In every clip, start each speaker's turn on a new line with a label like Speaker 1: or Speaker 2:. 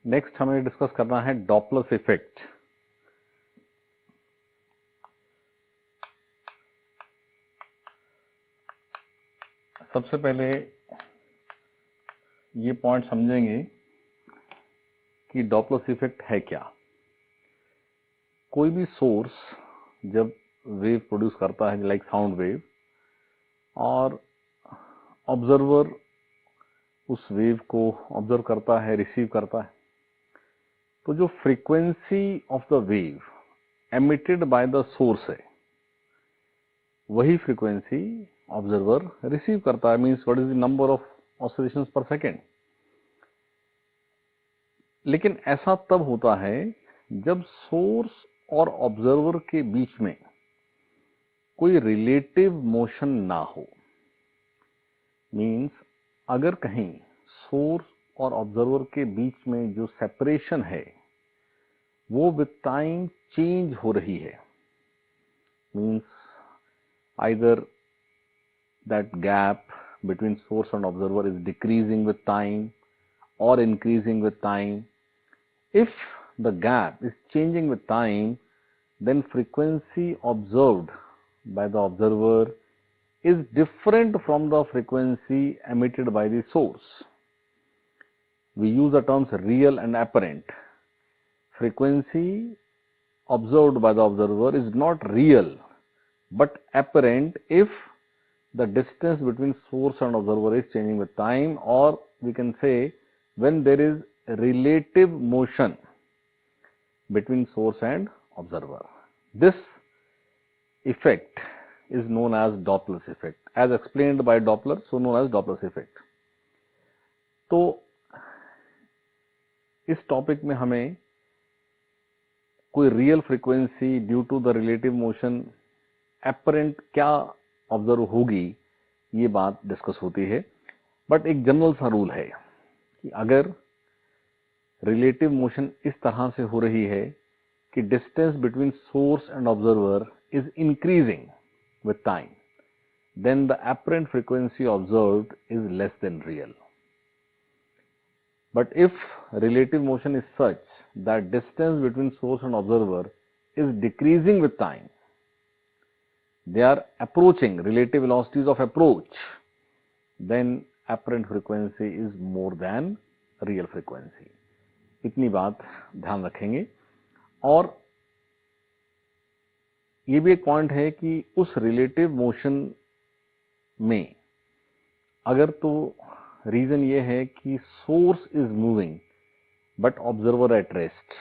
Speaker 1: Next हमें discuss करना है डॉपलर इफेक्ट। सबसे पहले ये पॉइंट समझेंगे कि डॉपलर इफेक्ट है क्या। कोई भी सोर्स जब वेव प्रोड्यूस करता है लाइक साउंड वेव, और ऑब्जर्वर उस वेव को ऑब्जर्व करता है, रिसीव करता है, तो जो frequency of the wave emitted by the source है वही फ्रीक्वेंसी ऑब्जर्वर रिसीव करता है। Means what is the number of oscillations पर सेकेंड। लेकिन ऐसा तब होता है जब सोर्स और ऑब्जर्वर के बीच में कोई रिलेटिव मोशन ना हो। मीन्स अगर कहीं सोर्स और ऑब्जर्वर के बीच में जो सेपरेशन है वो विद टाइम चेंज हो रही है, means either that gap between source and observer is decreasing with time or increasing with time. If the gap is changing with time, then frequency observed by the observer is different from the frequency emitted by the source. We use the terms real and apparent. Frequency observed by the observer is not real but apparent if the distance between source and observer is changing with time, or we can say when there is relative motion between source and observer. This effect is known as Doppler's effect. As explained by Doppler, so known as Doppler's effect. तो इस topic में हमें कोई real frequency due to the relative motion apparent क्या observe होगी ये बात discuss होती है। बट एक जनरल सा रूल है कि अगर रिलेटिव मोशन इस तरह से हो रही है कि distance between source and observer is increasing with time, then the apparent frequency observed is less than real. But if relative motion is such that distance between source and observer is decreasing with time, they are approaching relative velocities of approach, then apparent frequency is more than real frequency. इतनी बात ध्यान रखेंगे। और ये भी एक point है कि उस रिलेटिव मोशन में अगर तो रीजन ये है कि source is moving but observer at rest,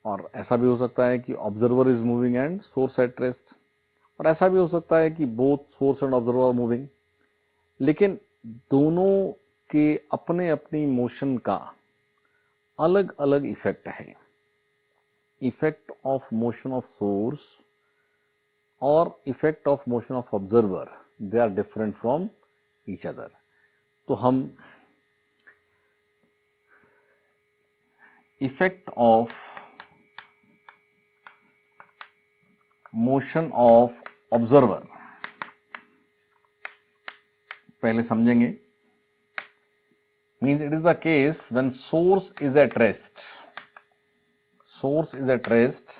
Speaker 1: और ऐसा भी हो सकता है कि observer is moving and source at rest, और ऐसा भी हो सकता है कि both source and observer are moving. लेकिन दोनों के अपने अपनी मोशन का अलग अलग इफेक्ट है। Effect of motion of source और effect of motion of observer, they are different from each other. तो हम effect of motion of observer पहले समझेंगे। Means it is the case when source is at rest, source is at rest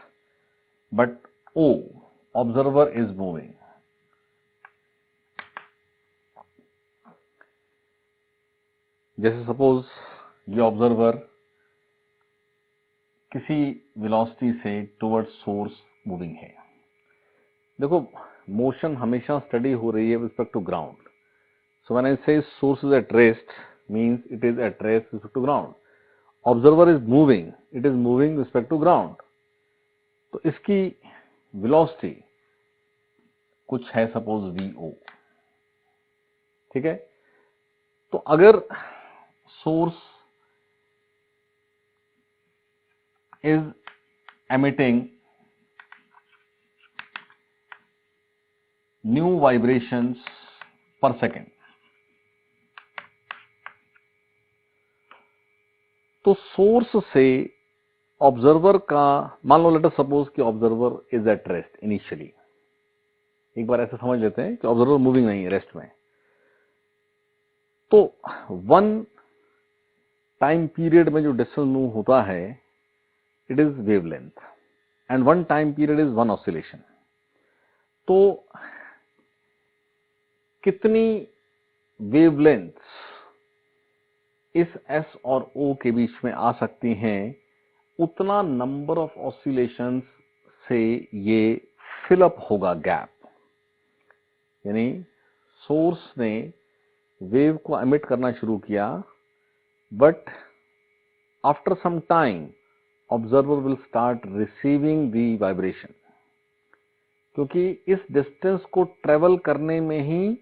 Speaker 1: but O observer is moving. जैसे suppose ये observer किसी velocity से towards source moving है। देखो, मोशन हमेशा study हो रही है with respect to ground. So when I say source is at rest, means it is at rest with respect to ground. Observer is moving, it is moving with respect to ground. तो इसकी velocity कुछ है, suppose vo, ठीक है। तो अगर source is emitting new vibrations per second, तो source से ऑब्जर्वर का, मान लो लेट अस सपोज कि observer is at rest initially. एक बार ऐसे समझ लेते हैं कि ऑब्जर्वर मूविंग नहीं है, रेस्ट में। तो वन टाइम पीरियड में जो डिस्टेंस मूव होता है it is wavelength and one time period is one oscillation. तो कितनी वेवलेंथ्स इस S और O के बीच में आ सकती हैं, उतना नंबर ऑफ ऑसिलेशंस से ये फिल अप होगा गैप। यानी सोर्स ने वेव को एमिट करना शुरू किया, but after some time observer will start receiving the vibration, क्योंकि इस डिस्टेंस को ट्रेवल करने में ही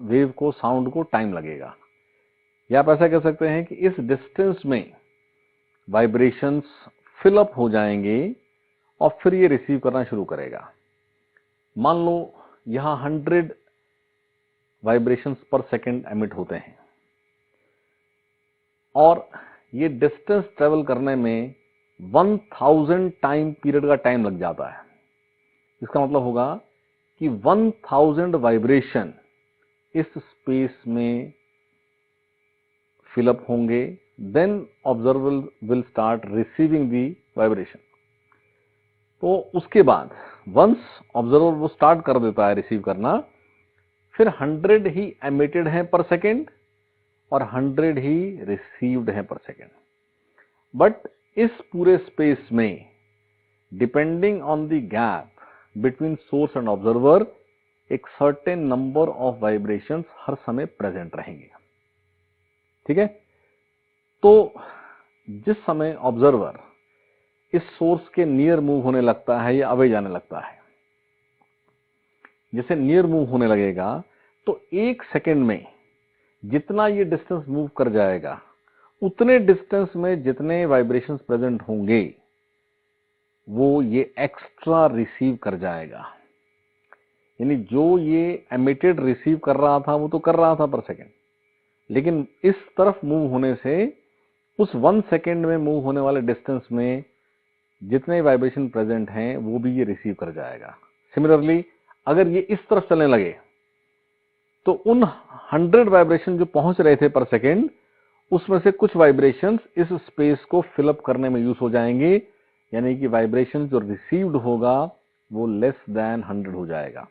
Speaker 1: वेव को, साउंड को टाइम लगेगा। या आप ऐसा कह सकते हैं कि इस डिस्टेंस में वाइब्रेशंस फिल अप हो जाएंगे और फिर ये रिसीव करना शुरू करेगा। मान लो यहां 100 वाइब्रेशंस पर सेकंड एमिट होते हैं और ये डिस्टेंस ट्रेवल करने में 1000 टाइम पीरियड का टाइम लग जाता है। इसका मतलब होगा कि 1000 वाइब्रेशन इस स्पेस में फिल अप होंगे, then observer will start receiving the vibration. तो उसके बाद वंस ऑब्जर्वर वो स्टार्ट कर देता है रिसीव करना, फिर 100 ही एमिटेड हैं पर सेकेंड और 100 ही रिसीव्ड हैं पर सेकेंड। बट इस पूरे स्पेस में depending on the gap between source and observer एक सर्टेन नंबर ऑफ वाइब्रेशंस हर समय प्रेजेंट रहेंगे। ठीक है। तो जिस समय ऑब्जर्वर इस सोर्स के नियर मूव होने लगता है या अवे जाने लगता है, जैसे नियर मूव होने लगेगा तो एक सेकेंड में जितना ये डिस्टेंस मूव कर जाएगा उतने डिस्टेंस में जितने वाइब्रेशंस प्रेजेंट होंगे वो ये एक्स्ट्रा रिसीव कर जाएगा। यानी जो ये एमिटेड रिसीव कर रहा था वो तो कर रहा था पर सेकेंड, लेकिन इस तरफ मूव होने से उस 1 सेकेंड में मूव होने वाले डिस्टेंस में जितने वाइब्रेशन प्रेजेंट हैं वो भी ये रिसीव कर जाएगा। सिमिलरली अगर ये इस तरफ चलने लगे तो उन 100 वाइब्रेशन जो पहुंच रहे थे पर सेकेंड, उसमें से कुछ वाइब्रेशंस इस स्पेस को फिलअप करने में यूज हो जाएंगे, यानी कि वाइब्रेशन जो रिसीव्ड होगा वो लेस देन 100 हो जाएगा।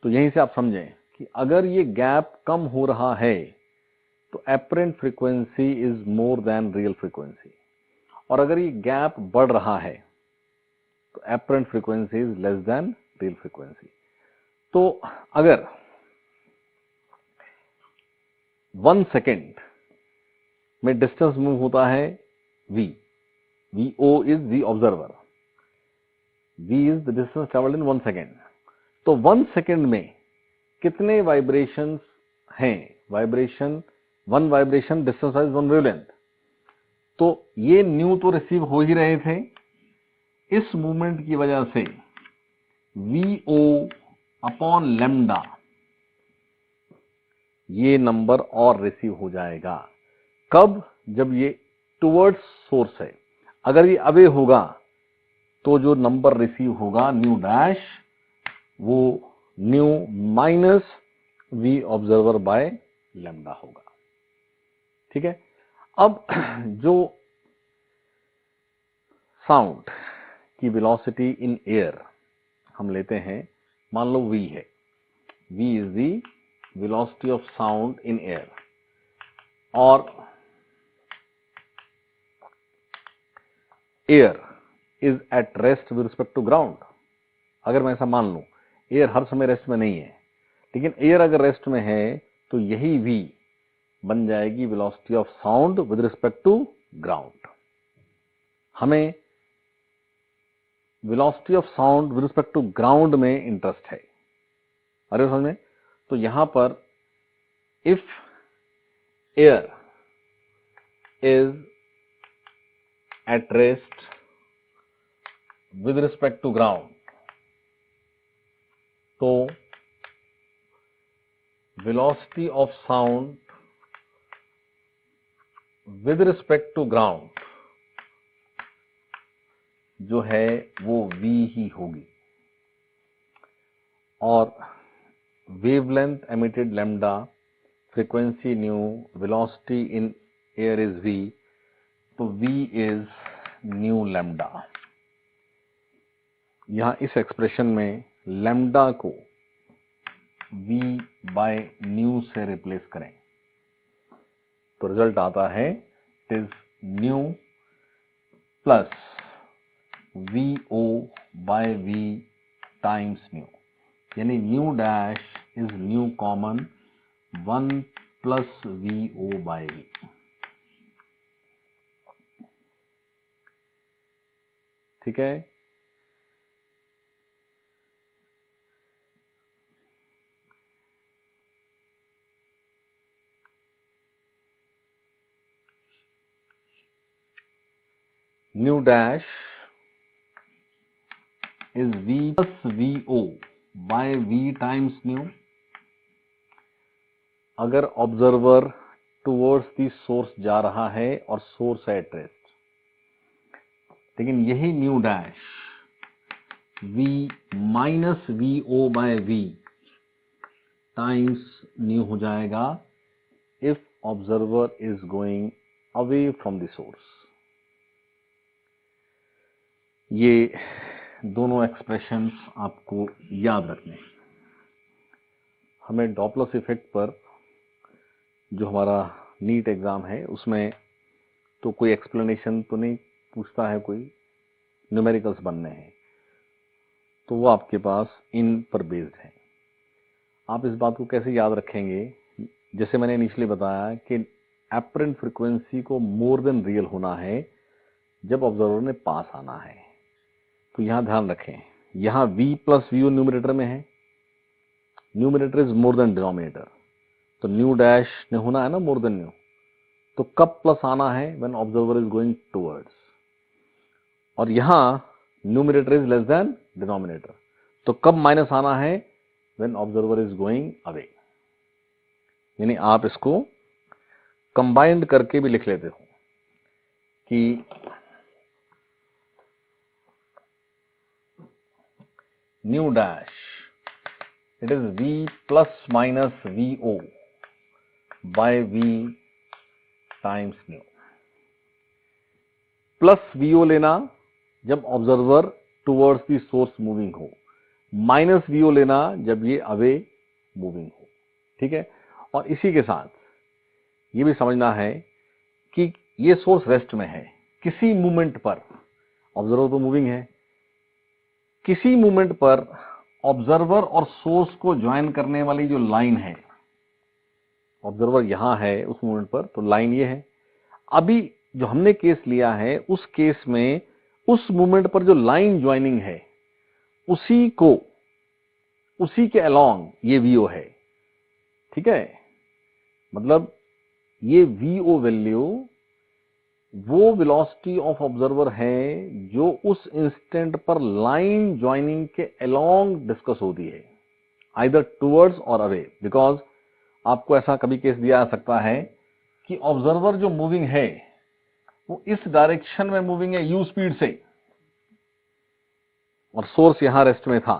Speaker 1: तो यहीं से आप समझें कि अगर ये गैप कम हो रहा है तो apparent frequency is more than real frequency, और अगर ये गैप बढ़ रहा है तो apparent frequency is less than real frequency. तो अगर 1 सेकेंड में डिस्टेंस मूव होता है v, vo is the observer, v is the distance traveled in 1 second। तो 1 सेकेंड में कितने वाइब्रेशंस हैं? Vibration, 1 vibration distance is 1 wavelength, तो ये न्यू तो रिसीव हो ही रहे थे। इस मूवमेंट की वजह से vo अपॉन लैम्डा ये नंबर और रिसीव हो जाएगा। कब? जब ये टुवर्ड्स सोर्स है। अगर ये अवे होगा तो जो नंबर रिसीव होगा न्यू डैश, वो nu minus V observer by lambda होगा। ठीक है। अब जो साउंड की वेलोसिटी इन एयर हम लेते हैं, मान लो v है, v is the velocity of sound in air, और air is at rest with respect to ground. अगर मैं ऐसा मान लूं, एयर हर समय रेस्ट में नहीं है, लेकिन एयर अगर रेस्ट में है तो यही v बन जाएगी velocity of sound with respect to ground. हमें velocity of sound with respect to ground में इंटरेस्ट है। अरे समझ में? तो यहां पर if air is at rest with respect to ground, तो velocity of sound with respect to ground जो है वो v ही होगी, और wavelength emitted lambda, frequency nu, velocity in air is v, तो v इज न्यू लैम्डा। यहां इस एक्सप्रेशन में लैम्डा को v बाय न्यू से रिप्लेस करें तो रिजल्ट आता है it is nu plus vo by v times nu, यानी nu dash is nu common 1 plus vo by v। ठीक है, nu dash is v plus vo by v times nu. अगर observer towards the source जा रहा है और source है eight rest, लेकिन यही nu dash v minus vo by v times nu हो जाएगा if observer is going away from the source. ये दोनों एक्सप्रेशंस आपको याद रखने हैं। हमें डॉपलर इफेक्ट पर जो हमारा नीट एग्जाम है उसमें तो कोई एक्सप्लेनेशन तो नहीं पूछता है, कोई न्यूमेरिकल्स बनने हैं, तो वो आपके पास इन पर बेस्ड है। आप इस बात को कैसे याद रखेंगे, जैसे मैंने इनिशियली बताया कि एपरेंट फ्रीक्वेंसी को मोर देन रियल होना है जब ऑब्जर्वर ने पास आना है। तो यहां ध्यान रखें, यहां v प्लस vo न्यूमरेटर में है, numerator is more than denominator, तो न्यू डैश ने होना है ना मोर देन न्यू, तो कब प्लस आना है when observer is going towards, और यहां numerator is less than denominator, तो कब माइनस आना है when observer is going away. यानी आप इसको कंबाइंड करके भी लिख लेते हो कि nu dash it is v plus minus vo by v times nu. Plus vo लेना जब observer towards the source moving हो, माइनस vo लेना जब ये अवे मूविंग हो। ठीक है, और इसी के साथ ये भी समझना है कि ये सोर्स रेस्ट में है, किसी मूवमेंट पर ऑब्जर्वर तो मूविंग है, किसी मूवमेंट पर ऑब्जर्वर और सोर्स को ज्वाइन करने वाली जो लाइन है, ऑब्जर्वर यहां है उस मूवमेंट पर, तो लाइन ये है। अभी जो हमने केस लिया है उस केस में उस मूवमेंट पर जो लाइन ज्वाइनिंग है उसी के अलोंग ये vo है। ठीक है, मतलब ये vo वैल्यू वो वेलोसिटी ऑफ ऑब्जर्वर है जो उस इंस्टेंट पर लाइन ज्वाइनिंग के अलोंग डिस्कस होती है, आइदर टुवर्ड्स और अवे। बिकॉज आपको ऐसा कभी केस दिया जा सकता है कि ऑब्जर्वर जो मूविंग है वो इस डायरेक्शन में मूविंग है u स्पीड से, और सोर्स यहां रेस्ट में था,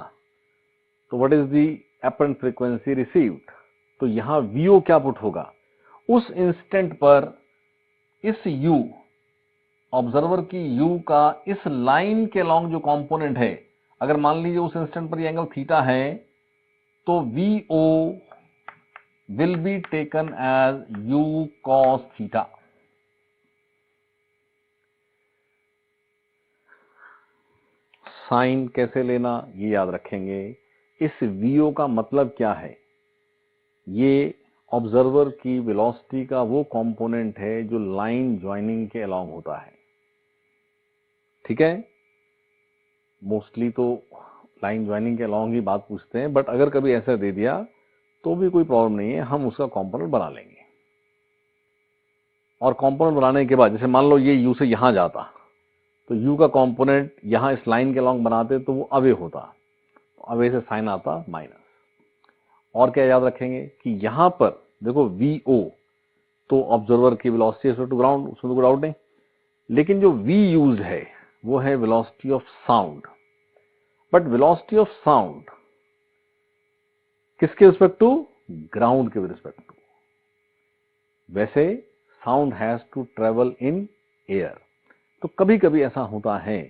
Speaker 1: तो what is the apparent frequency received, तो यहां vo क्या पुट होगा, उस इंस्टेंट पर इस u ऑब्जर्वर की u का इस लाइन के अलोंग जो कंपोनेंट है, अगर मान लीजिए उस इंस्टेंट पर ये एंगल थीटा है, तो vo will be taken as u cos theta. Sine कैसे लेना ये याद रखेंगे। इस vo का मतलब क्या है, ये ऑब्जर्वर की वेलोसिटी का वो कंपोनेंट है जो लाइन ज्वाइनिंग के अलोंग होता है। ठीक है, मोस्टली तो लाइन ज्वाइनिंग के अलोंग ही बात पूछते हैं, बट अगर कभी ऐसा दे दिया तो भी कोई प्रॉब्लम नहीं है, हम उसका कंपोनेंट बना लेंगे। और कंपोनेंट बनाने के बाद जैसे मान लो ये u से यहां जाता, तो u का कंपोनेंट यहां इस लाइन के अलोंग बनाते तो वो अवे होता, अवे से साइन आता माइनस। और क्या याद रखेंगे कि यहां पर देखो vo तो ऑब्जर्वर की वेलोसिटी टू ग्राउंड, उसमें तो कोई डाउट नहीं, लेकिन जो v यूज्ड है वो है velocity of sound. But velocity of sound किसके रिस्पेक्ट टू, ग्राउंड के रिस्पेक्ट टू। वैसे sound has to travel in air. तो कभी कभी ऐसा होता है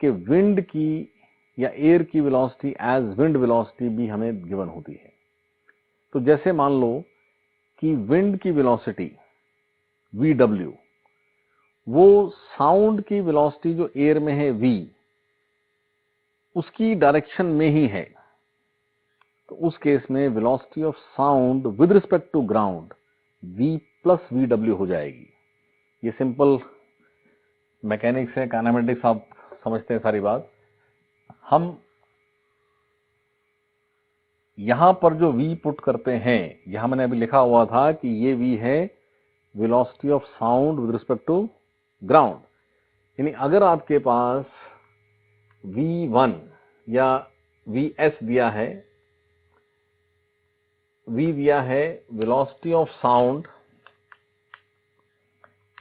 Speaker 1: कि विंड की या एयर की वेलोसिटी एज विंड वेलोसिटी भी हमें गिवन होती है। तो जैसे मान लो कि विंड की वेलोसिटी VW वो साउंड की वेलोसिटी जो एयर में है V उसकी डायरेक्शन में ही है। तो उस केस में velocity of sound with respect to ground V plus VW हो जाएगी। ये सिंपल मैकेनिक्स है, काइनेमेटिक्स आप समझते हैं सारी बात। हम यहां पर जो V पुट करते हैं, यहां मैंने अभी लिखा हुआ था कि ये V है velocity of sound with respect to ground. यानी अगर आपके पास V1 या VS दिया है, V दिया है velocity of sound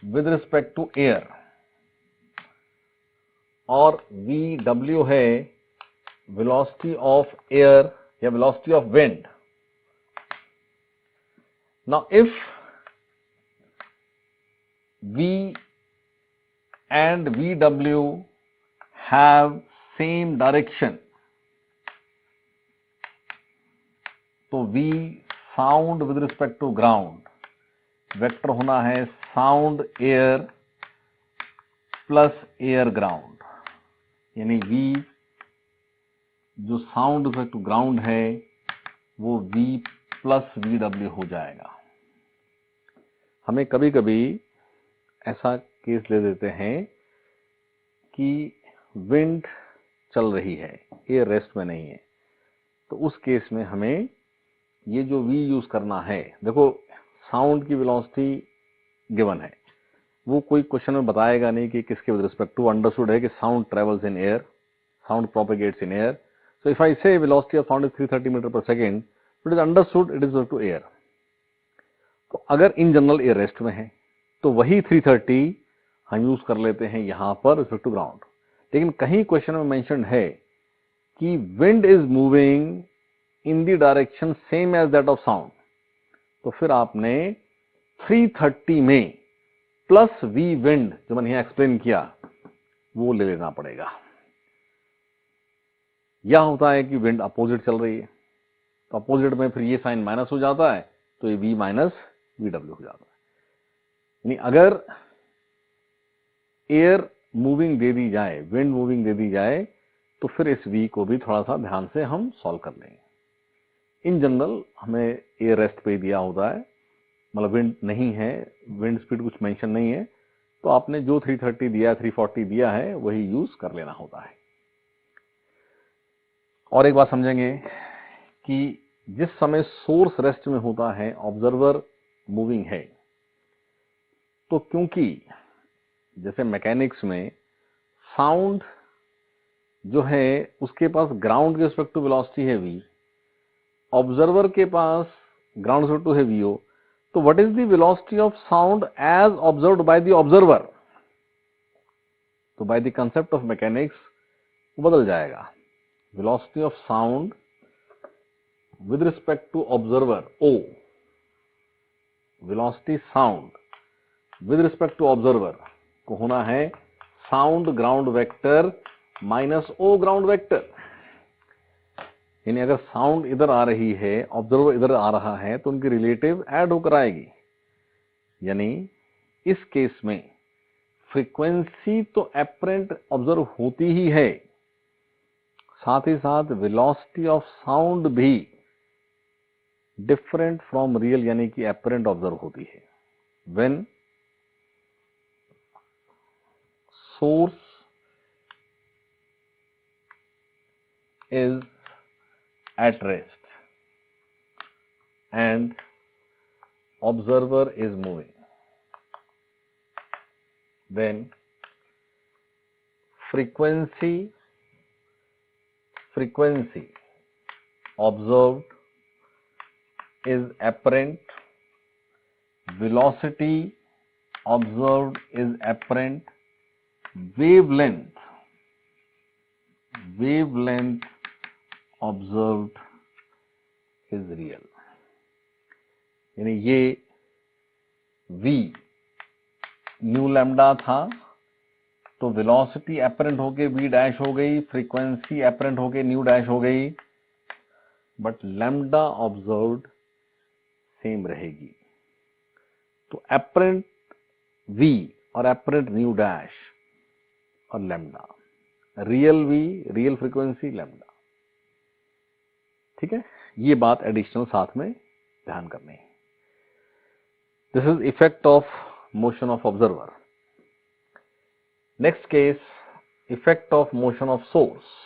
Speaker 1: with respect to air और VW है वेलोसिटी ऑफ एयर या velocity of wind. Now if V and VW have same direction, तो V sound with respect to ground vector होना है sound air plus air ground. यानी V जो sound with respect to ground है वो V plus VW हो जाएगा। हमें कभी कभी ऐसा केस ले देते हैं कि विंड चल रही है, एयर रेस्ट में नहीं है, तो उस केस में हमें ये जो V यूज करना है। देखो साउंड की वेलोसिटी गिवन है, वो कोई क्वेश्चन में बताएगा नहीं कि किसके विद रिस्पेक्ट टू। अंडरस्टूड है कि sound travels in air, sound propagates in air. So if I say velocity of sound is 330 metre per second, it is understood it is to air. तो अगर in general air rest में है तो वही 330 हम use कर लेते हैं यहां पर रिस्पेक्ट टू ग्राउंड। लेकिन कहीं क्वेश्चन में मेंशन है कि wind is moving in the direction same as that of sound, तो फिर आपने 330 में प्लस V विंड जो मैंने यहां एक्सप्लेन किया वो ले लेना पड़ेगा। यह होता है कि विंड अपोजिट चल रही है, तो अपोजिट में फिर ये साइन माइनस हो जाता है, तो ये V माइनस VW हो जाता है। यानी अगर एयर मूविंग दे दी जाए, विंड मूविंग दे दी जाए, तो फिर इस V को भी थोड़ा सा ध्यान से हम सॉल्व कर लेंगे। इन जनरल हमें एयर रेस्ट पे दिया होता है, मतलब विंड नहीं है, विंड स्पीड कुछ मेंशन नहीं है, तो आपने जो 330 दिया 340 दिया है वही यूज कर लेना होता है। और एक बात समझेंगे कि जिस समय सोर्स रेस्ट में होता है, ऑब्जर्वर मूविंग है, तो क्योंकि जैसे मैकेनिक्स में साउंड जो है उसके पास ग्राउंड के रिस्पेक्ट टू वेलोसिटी है V, ऑब्जर्वर के पास ग्राउंड रिस्पेक्ट टू है VO, तो what is the velocity of sound as observed by the observer? तो by the concept of mechanics बदल जाएगा। Velocity of sound with respect to observer O, velocity sound with respect to observer को होना है sound ground vector minus O ground vector. यानी अगर sound इधर आ रही है, ऑब्जर्वर इधर आ रहा है, तो उनकी रिलेटिव ऐड होकर आएगी। यानी इस केस में फ्रीक्वेंसी तो एपरेंट ऑब्जर्व होती ही है, साथ ही साथ वेलोसिटी ऑफ साउंड भी डिफरेंट फ्रॉम रियल यानी कि एपरेंट ऑब्जर्व होती है। When source is at rest and observer is moving, then frequency observed is apparent, velocity observed is apparent, wavelength observed is real। यानी ये V न्यू लैम्डा था, तो velocity apparent होके V dash हो गई, frequency apparent होके nu dash हो गई, बट लैम्डा ऑब्जर्व्ड सेम रहेगी। तो एपरेंट वी और एपरेंट न्यू डैश और lambda, real V, real frequency, lambda. ठीक है, ये बात एडिशनल साथ में ध्यान करनी है। This is effect of motion of observer. Next case, effect of motion of source.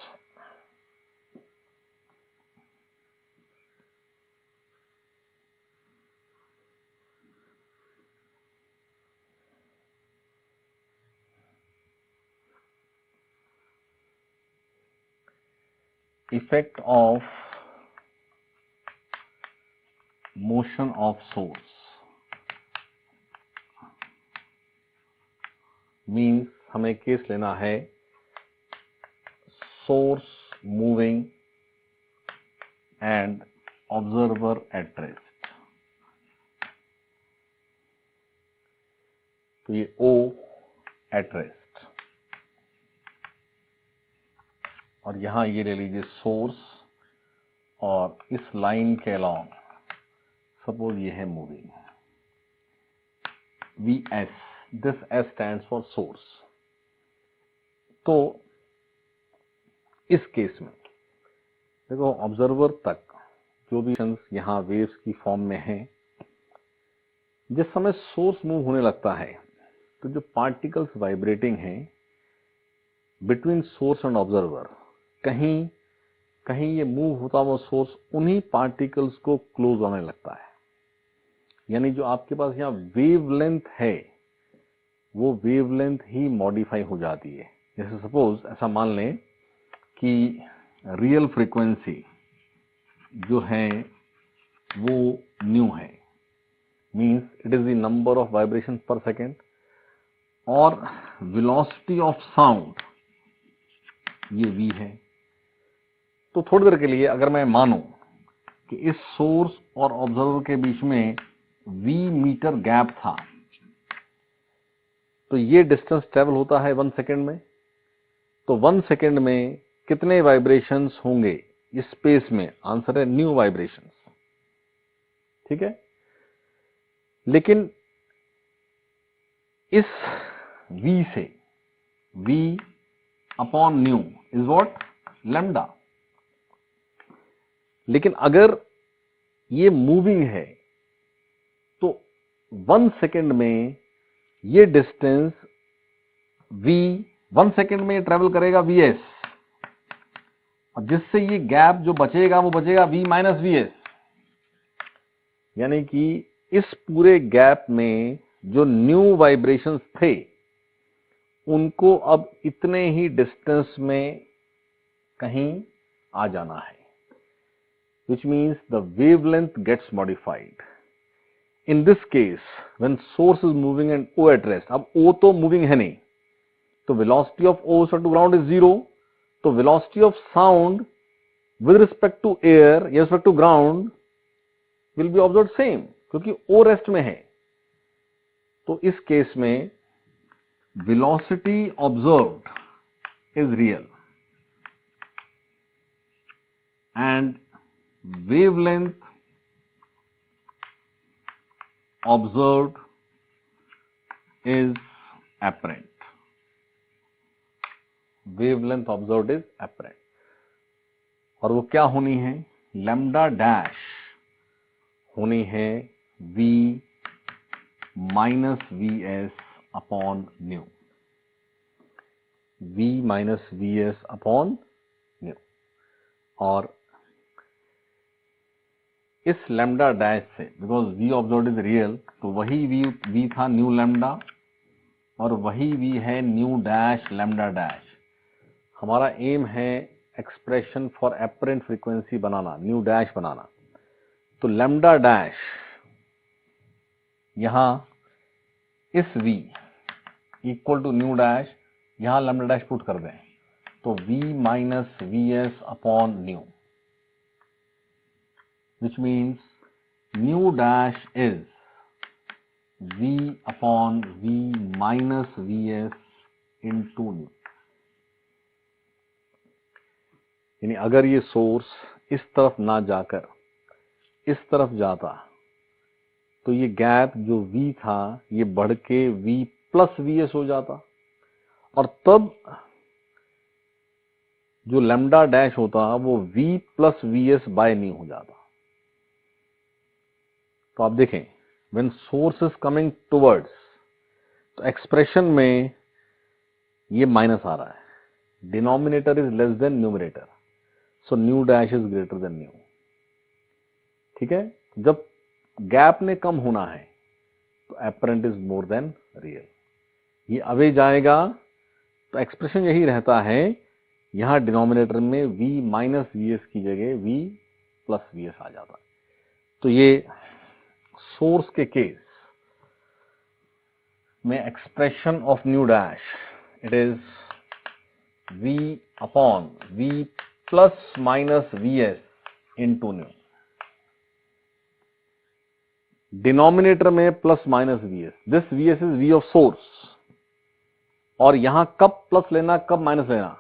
Speaker 1: Effect of motion of source means हमें केस लेना है source moving and observer at rest। तो ये O at rest, और यहां ये ले लीजिए सोर्स, और इस लाइन के अलॉन्ग सपोज ये है moving Vs, this S stands for source. तो इस केस में देखो, ऑब्जर्वर तक जो भी यहां वेव्स की फॉर्म में है, जिस समय सोर्स मूव होने लगता है तो जो पार्टिकल्स वाइब्रेटिंग हैं बिटवीन सोर्स एंड ऑब्जर्वर, कहीं कहीं ये मूव होता हुआ सोर्स उन्हीं पार्टिकल्स को क्लोज होने लगता है। यानी जो आपके पास यहाँ वेवलेंथ है, वो वेवलेंथ ही मॉडिफाई हो जाती है। जैसे सपोज ऐसा मान लें कि रियल फ्रीक्वेंसी जो है वो न्यू है, means it is the number of vibration पर सेकेंड, और वेलोसिटी ऑफ साउंड ये v है। तो थोड़ी देर के लिए अगर मैं मानूं कि इस सोर्स और ऑब्जर्वर के बीच में v मीटर गैप था, तो ये डिस्टेंस ट्रेवल होता है 1 सेकेंड में। तो 1 सेकेंड में कितने वाइब्रेशंस होंगे इस स्पेस में? आंसर है न्यू वाइब्रेशंस। ठीक है, लेकिन इस v से v upon new is what? Lambda. लेकिन अगर ये मूविंग है तो 1 सेकेंड में ये डिस्टेंस v 1 सेकेंड में ट्रेवल करेगा vs, और जिससे ये गैप जो बचेगा वो बचेगा v माइनस vs। यानी कि इस पूरे गैप में जो न्यू वाइब्रेशंस थे उनको अब इतने ही डिस्टेंस में कहीं आ जाना है, which means the wavelength gets modified. In this case, when source is moving and O at rest, अब O तो moving है नहीं, तो velocity of O to ground is 0, तो velocity of sound with respect to air या respect to ground will be observed same, क्योंकि O rest में है। तो इस केस में velocity observed is real and wavelength observed is apparent। wavelength observed is apparent, और वो क्या होनी है? लैम्डा डैश होनी है v minus vs upon new, v minus vs upon new. और इस लैम्डा डैश से, because v observed is real, तो वही v था न्यू लैम्डा, और वही v है न्यू डैश लैम्डा डैश। हमारा एम है एक्सप्रेशन फॉर एपरेंट फ्रीक्वेंसी बनाना, न्यू डैश बनाना। तो लैम्डा डैश यहां इस v equal to nu dash, यहां लैम्डा डैश पुट कर दें, तो v minus vs upon nu, which means nu dash is V upon V minus Vs into nu। यानी अगर ये सोर्स इस तरफ ना जाकर इस तरफ जाता तो ये गैप जो V था ये बढ़ के V प्लस Vs हो जाता, और तब जो लैम्डा डैश होता वो V plus Vs by nu हो जाता। तो आप देखें, when source is coming towards, तो एक्सप्रेशन में ये माइनस आ रहा है, denominator is less than numerator, so nu dash is greater than nu. ठीक है, जब गैप ने कम होना है तो apparent is more than real. ये अवे जाएगा तो एक्सप्रेशन यही रहता है, यहां डिनोमिनेटर में V माइनस Vs की जगह V प्लस Vs आ जाता है। तो ये सोर्स के केस में expression of nu dash, it is V upon V plus minus Vs into nu. Denominator में plus minus Vs, this Vs is V of source, और यहां कब प्लस लेना कब माइनस लेना,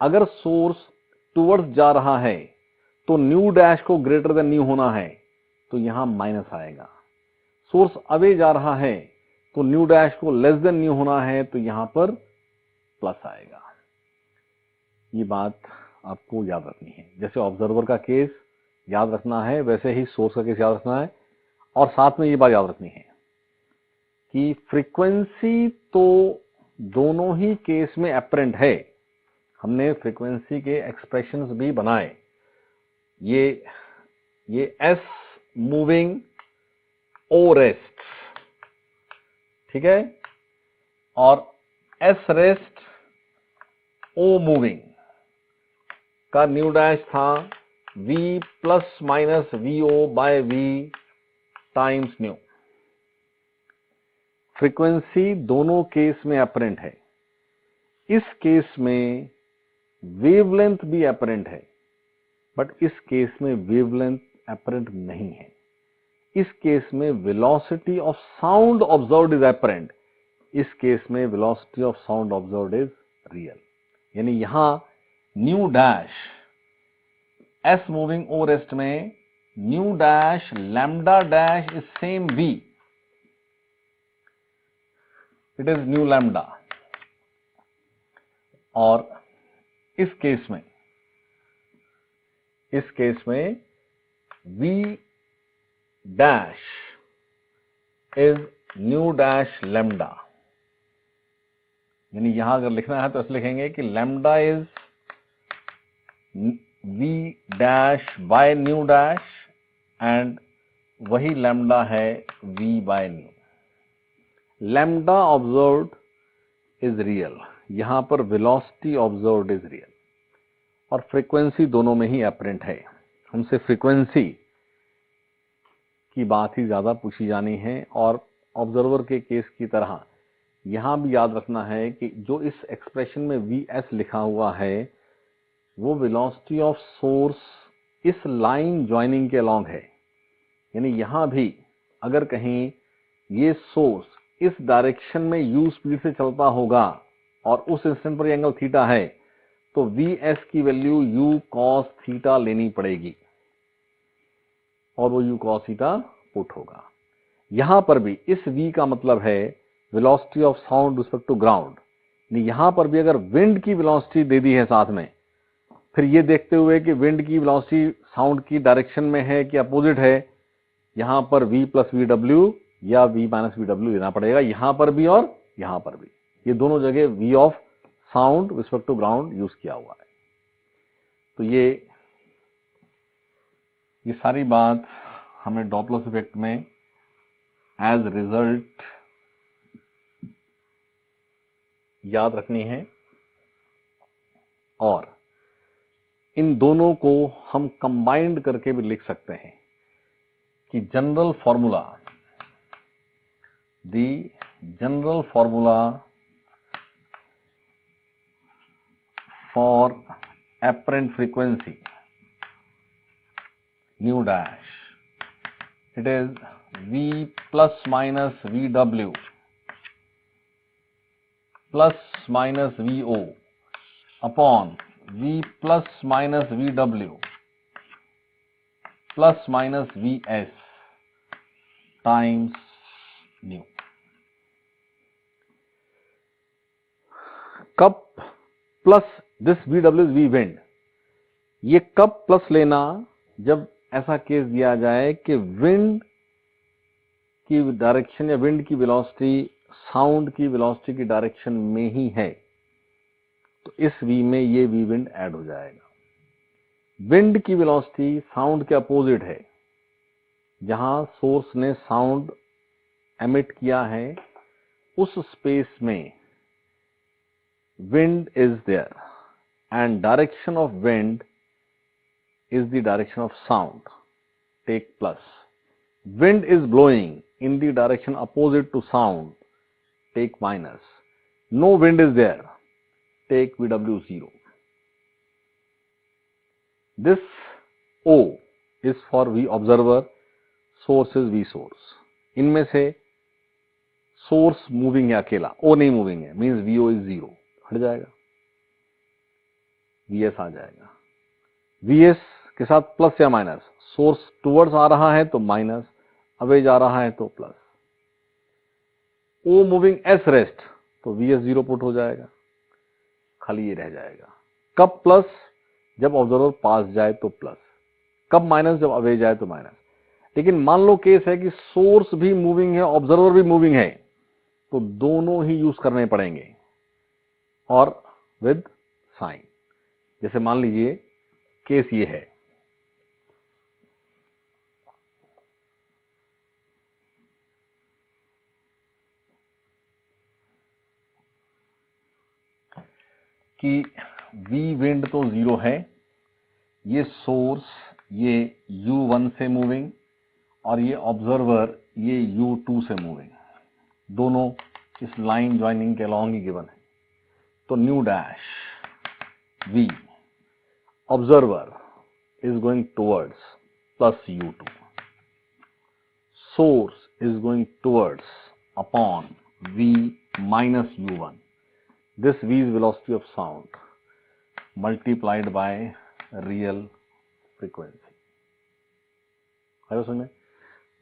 Speaker 1: अगर सोर्स टुवर्ड्स जा रहा है तो न्यू डैश को ग्रेटर देन न्यू होना है तो यहां माइनस आएगा, सोर्स अवे जा रहा है तो न्यू डैश को लेस देन न्यू होना है तो यहां पर प्लस आएगा। ये बात आपको याद रखनी है, जैसे ऑब्जर्वर का केस याद रखना है वैसे ही सोर्स का केस याद रखना है। और साथ में ये बात याद रखनी है कि फ्रीक्वेंसी तो दोनों ही केस में एपरेंट है, हमने फ्रीक्वेंसी के एक्सप्रेशंस भी बनाए, ये एस मूविंग ओ रेस्ट, ठीक है, और एस रेस्ट ओ मूविंग का न्यू डैश था V plus minus VO by V times nu. Frequency दोनों केस में एपरेंट है, इस केस में वेवलेंथ भी एपरेंट है, बट इस केस में वेवलेंथ एपरेंट नहीं है। इस केस में velocity of sound observed is apparent, इस केस में velocity of sound observed is real. यानी यहां न्यू डैश एस मूविंग ओ रेस्ट में new dash lambda dash is same V, it is nu lambda, और इस केस में V dash is new dash lambda. यानी यहां अगर लिखना है तो ऐसे लिखेंगे कि lambda is V dash by new dash, and वही लैम्डा है V by nu. Lambda observed is real, यहां पर वेलोसिटी ऑब्जर्व्ड इज रियल, और फ्रीक्वेंसी दोनों में ही एपरेंट है। हमसे फ्रीक्वेंसी की बात ही ज्यादा पूछी जानी है, और ऑब्जर्वर के केस की तरह यहां भी याद रखना है कि जो इस एक्सप्रेशन में Vs लिखा हुआ है वो वेलोसिटी ऑफ सोर्स इस लाइन ज्वाइनिंग के अलॉन्ग है। यानी यहां भी अगर कहीं ये सोर्स इस डायरेक्शन में u स्पीड से चलता होगा और उस इंस्टेंट पर एंगल थीटा है तो Vs की वैल्यू u cos थीटा लेनी पड़ेगी, और वो u cos थीटा पुट होगा। यहां पर भी इस v का मतलब है velocity of sound respect to ground. यहां पर भी अगर विंड की वेलोसिटी दे दी है साथ में, फिर ये देखते हुए कि विंड की वेलोसिटी साउंड की डायरेक्शन में है कि अपोजिट है, यहां पर v प्लस VW या v माइनस VW लेना पड़ेगा, यहां पर भी और यहां पर भी। ये दोनों जगह v of sound respect to ground use किया हुआ है। तो ये सारी बात हमें डॉपलर इफेक्ट में एज रिजल्ट याद रखनी है, और इन दोनों को हम कंबाइंड करके भी लिख सकते हैं कि general formula for apparent frequency nu dash it is V plus minus VW plus minus VO upon V plus minus VW plus minus Vs times nu. कब plus this VW is V wind, ये कब plus लेना, जब ऐसा case दिया जाए कि wind की डायरेक्शन या विंड की वेलोसिटी साउंड की वेलोसिटी की डायरेक्शन में ही है, तो इस V में ये V विंड ऐड हो जाएगा। विंड की वेलोसिटी साउंड के अपोजिट है, जहां सोर्स ने साउंड एमिट किया है उस स्पेस में wind is there and direction of wind is the direction of sound, take plus. Wind is blowing in the direction opposite to sound, take minus. No wind is there, take VW 0. This O is for V observer, source is V source. इनमें से source moving है अकेला, O नहीं moving है, means VO is 0, हट जाएगा, Vs आ जाएगा। Vs के साथ प्लस या माइनस, सोर्स टुवर्ड्स आ रहा है तो माइनस, अवे जा रहा है तो plus. O moving S rest तो Vs 0 पुट हो जाएगा, खाली ये रह जाएगा। कब प्लस, जब ऑब्जर्वर पास जाए तो प्लस, कब माइनस, जब अवे जाए तो माइनस। लेकिन मान लो केस है कि सोर्स भी मूविंग है, ऑब्जर्वर भी मूविंग है, तो दोनों ही यूज करने पड़ेंगे और विद साइन। जैसे मान लीजिए केस ये है, कि V विंड तो 0 है, ये सोर्स ये U1 से मूविंग और ये ऑब्जर्वर ये U2 से मूविंग, दोनों इस लाइन ज्वाइनिंग के अलॉन्ग ही गिवन है। तो new dash V observer is going towards plus U2, source is going towards upon V minus U1. This V is velocity of sound multiplied by real frequency. है समझ में?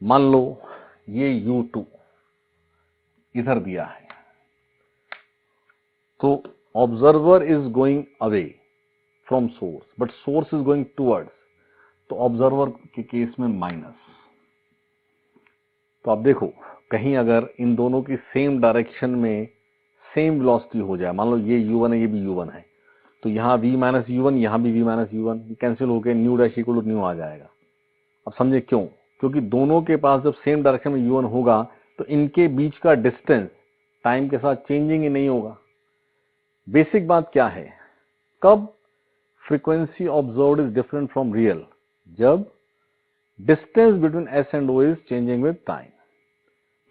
Speaker 1: मान लो ये U2 इधर दिया है, तो observer is going away from source but source is going towards, तो ऑब्जर्वर के केस में माइनस। तो आप देखो कहीं अगर इन दोनों की सेम डायरेक्शन में सेम वेलोसिटी हो जाए, मान लो ये U1 है ये भी U1 है, तो यहाँ V माइनस U1 यहाँ भी V माइनस U1 कैंसिल होकर nu dash equal to nu आ जाएगा। अब समझे क्यों? क्योंकि दोनों के पास जब सेम डायरेक्शन में U1 होगा तो इनके बीच का डिस्टेंस टाइम के साथ चेंजिंग ही नहीं होगा। बेसिक बात क्या है, कब frequency observed is different from real, जब distance between S and O is changing with time.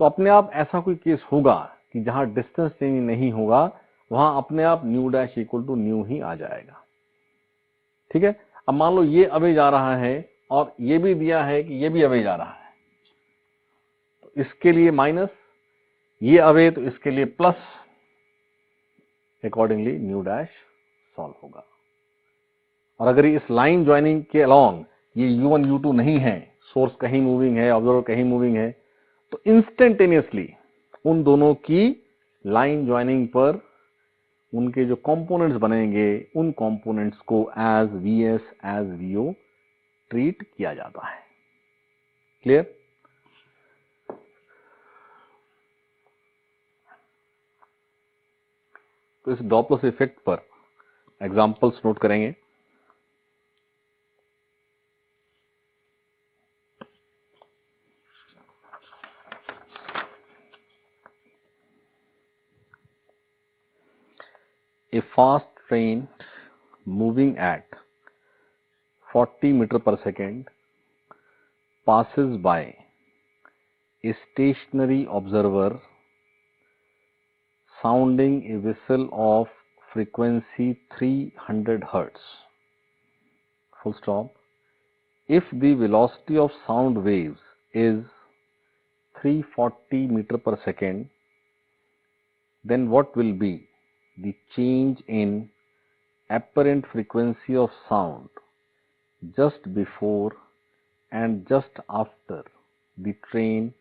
Speaker 1: तो अपने आप ऐसा कोई केस होगा कि जहां डिस्टेंस चेंज नहीं होगा, वहां अपने आप nu dash equal to nu ही आ जाएगा। ठीक है, अब मान लो ये अवे जा रहा है और ये भी दिया है कि ये भी अवे जा रहा है, तो इसके लिए माइनस, ये अवे तो इसके लिए plus, accordingly new dash solve होगा। और अगर इस लाइन ज्वाइनिंग के अलॉन्ग ये U1 U2 नहीं है, सोर्स कहीं मूविंग है, ऑब्जर्वर कहीं मूविंग है, तो इंस्टेंटेनियसली उन दोनों की लाइन ज्वाइनिंग पर उनके जो कंपोनेंट्स बनेंगे, उन कंपोनेंट्स को as Vs as Vo treat किया जाता है। क्लियर? तो इस डॉपलर इफेक्ट पर एग्जांपल्स नोट करेंगे। A fast train moving at 40 meter per second passes by a stationary observer sounding a whistle of frequency 300 hertz. Full stop. If the velocity of sound waves is 340 meter per second, then what will be the change in apparent frequency of sound just before and just after the train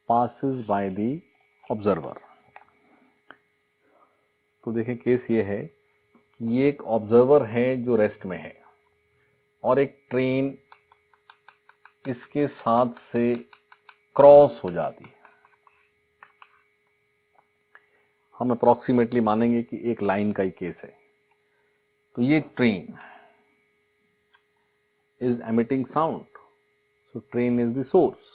Speaker 1: passes by the observer? तो देखें, case ये है कि ये एक observer है जो rest में है और एक ट्रेन इसके साथ से क्रॉस हो जाती है। हम अप्रोक्सीमेटली मानेंगे कि एक लाइन का ही केस है। तो ये train is emitting sound, so train is the source,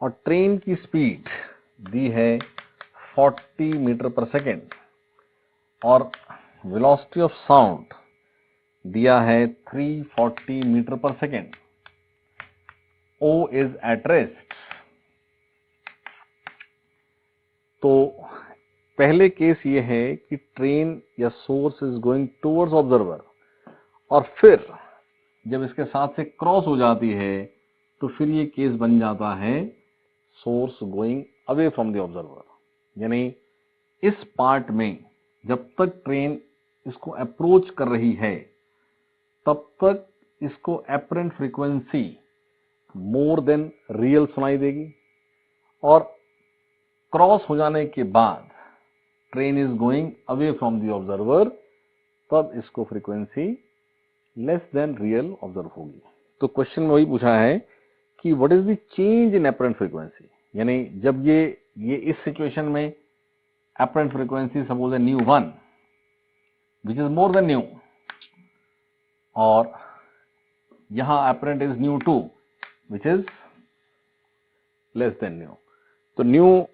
Speaker 1: और ट्रेन की स्पीड दी है 40 मीटर पर सेकेंड और वेलोसिटी ऑफ साउंड दिया है 340 metre per second. O is at rest. तो पहले केस ये है कि ट्रेन या source is going towards observer, और फिर जब इसके साथ से क्रॉस हो जाती है तो फिर ये केस बन जाता है source going away from the observer. यानी इस पार्ट में जब तक ट्रेन इसको अप्रोच कर रही है तब तक इसको एपरेंट फ्रीक्वेंसी मोर देन रियल सुनाई देगी, और क्रॉस हो जाने के बाद train is going away from the observer, तब इसको frequency less than real observe होगी। तो क्वेश्चन में वही पूछा है कि what is the change in apparent frequency, यानी जब ये इस सिचुएशन में एपरेंट फ्रीक्वेंसी सपोज है ν1 which is more than nu, और यहां apparent is ν2 which is less than nu. तो न्यू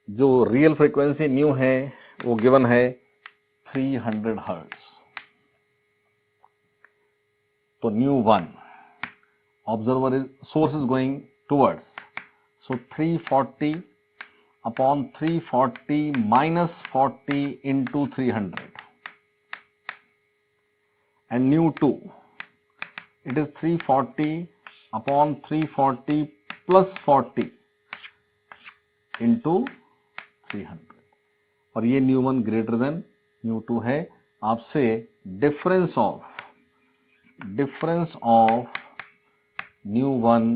Speaker 1: जो रियल फ्रीक्वेंसी न्यू है वो गिवन है 300 हर्ट्ज। तो ν1 observer is source is going towards, so 340 upon 340 minus 40 into 300, and ν2 it is 340 upon 340 plus 40 into 300, और ये ν1 ग्रेटर देन ν2 है। आपसे डिफरेंस ऑफ ν1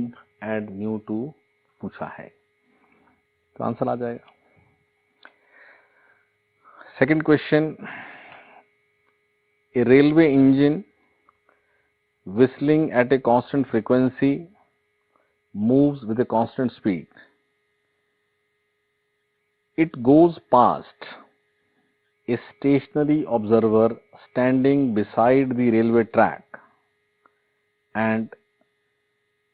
Speaker 1: एंड ν2 पूछा है, तो आंसर आ जाएगा। Second question, A railway engine whistling at a constant frequency moves with a constant speed. It goes past a stationary observer standing beside the railway track, and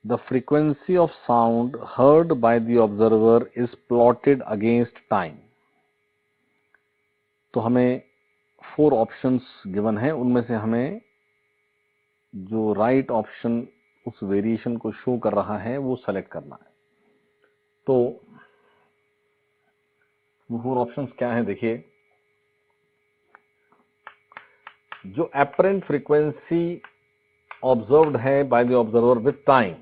Speaker 1: the frequency of sound heard by the observer is plotted against time. तो हमें 4 options given है, उनमें से हमें जो right option उस variation को show कर रहा है वो सेलेक्ट करना है। तो वो 4 ऑप्शंस क्या है, देखिए। जो एपरेंट फ्रीक्वेंसी ऑब्जर्व्ड है bye the observer with time,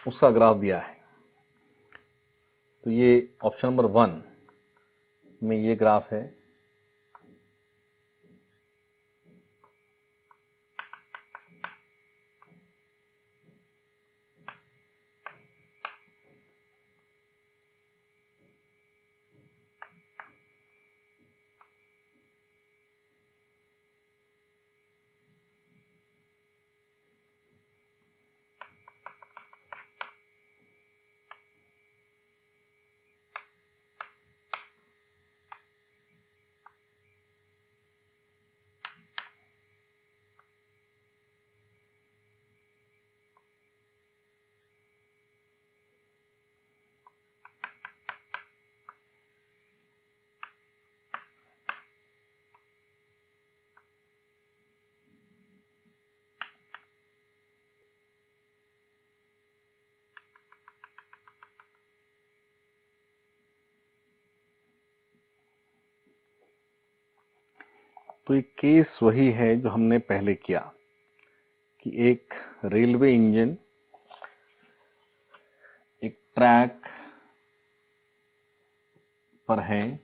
Speaker 1: उसका ग्राफ दिया है। तो ये ऑप्शन नंबर 1 में ये ग्राफ है। तो ये केस वही है जो हमने पहले किया कि एक रेलवे इंजन ट्रैक पर हैं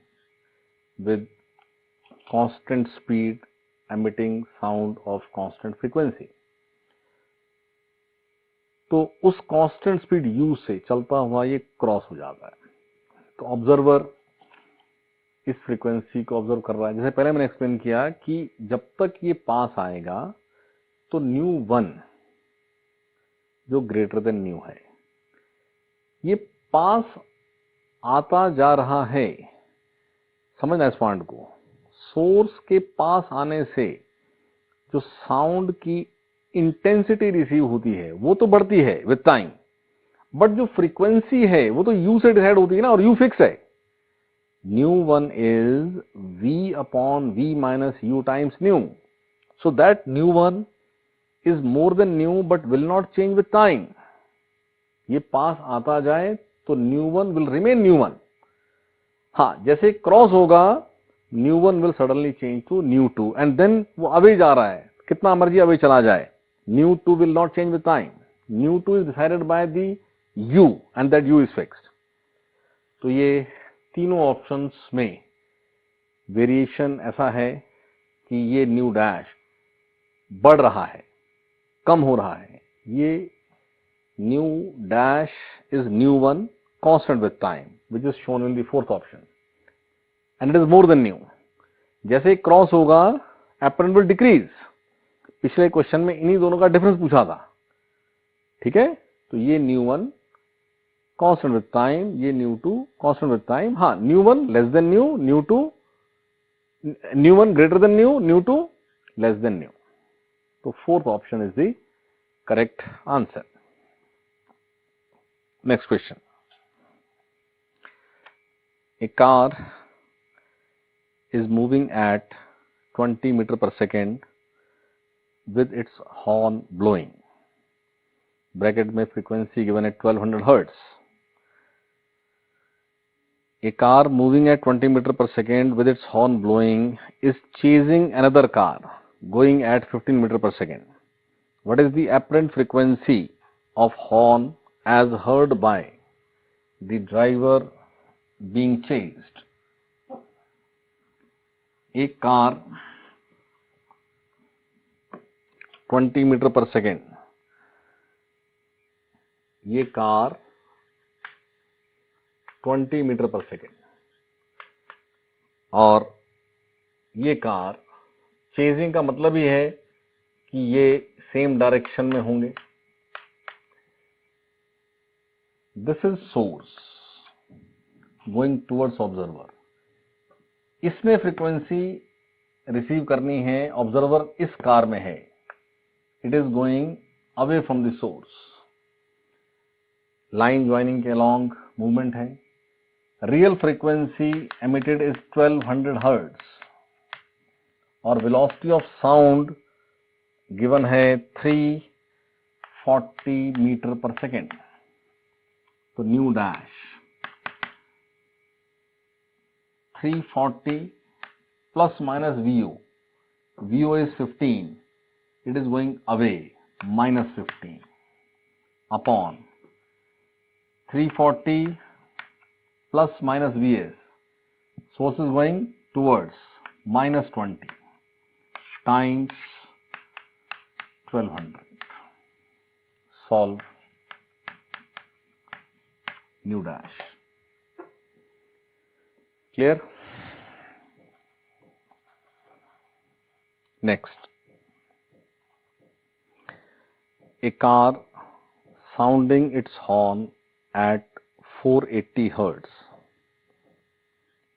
Speaker 1: with constant speed emitting sound of constant frequency। तो उस कांस्टेंट स्पीड u से चलता हुआ ये क्रॉस हो जाता है। तो ऑब्जर्वर इस फ्रीक्वेंसी को ऑब्जर्व कर रहा है। जैसे पहले मैंने एक्सप्लेन किया कि जब तक ये पास आएगा तो ν1 जो ग्रेटर देन न्यू है, ये पास आता जा रहा है। समझना इस पॉइंट को। सोर्स के पास आने से जो साउंड की इंटेंसिटी रिसीव होती है वो तो बढ़ती है विद टाइम, बट जो फ्रीक्वेंसी है वो तो u से डिसाइड होती है ना, और u फिक्स है। ν1 is v upon v minus u times ν, so that ν1 is more than ν but will not change with time। ये पास आता जाए तो ν1 will remain ν1। हाँ, जैसे क्रॉस होगा ν1 will suddenly change to ν2 and then वो अवे जा रहा है, कितना मर्जी अवे चला जाए, ν2 will not change with time। ν2 is decided by the u and that u is fixed। तो ये तीनों ऑप्शंस में वेरिएशन ऐसा है कि ये न्यू डैश बढ़ रहा है, कम हो रहा है। ये nu dash is ν1 constant with time which is shown in the fourth option and it is more than ν। जैसे क्रॉस होगा एपरेंट विल डिक्रीज। पिछले क्वेश्चन में इन्हीं दोनों का डिफरेंस पूछा था, ठीक है। तो ये ν1 constant with time, ये ν2 constant with time। हाँ, ν1 less than ν, ν2 ν1 greater than ν, ν2 less than ν। तो fourth option is the correct answer। Next question। A car is moving at 20 meter per second with its horn blowing। Bracket में frequency given है 1200 hertz. A car moving at 20 meter per second with its horn blowing is chasing another car going at 15 meter per second। What is the apparent frequency of horn as heard by the driver being chased? एक car 20 metre per second, ये car 20 metre per second और ये car chasing का मतलब ही है कि ये same direction में होंगे। This is source going towards observer. इसमें फ्रीक्वेंसी रिसीव करनी है, ऑब्जर्वर इस कार में है, it is going away from the source. Line joining के अलॉन्ग मूवमेंट है। Real frequency emitted is 1200 hertz और वेलोसिटी ऑफ साउंड गिवन है 340 मीटर पर सेकेंड। तो new dash 340 plus minus VO, VO is 15, it is going away, minus 15 upon 340 plus minus VS, source is going towards minus 20 times 1200। Solve new dash। Clear? Next, a car sounding its horn at 480 hertz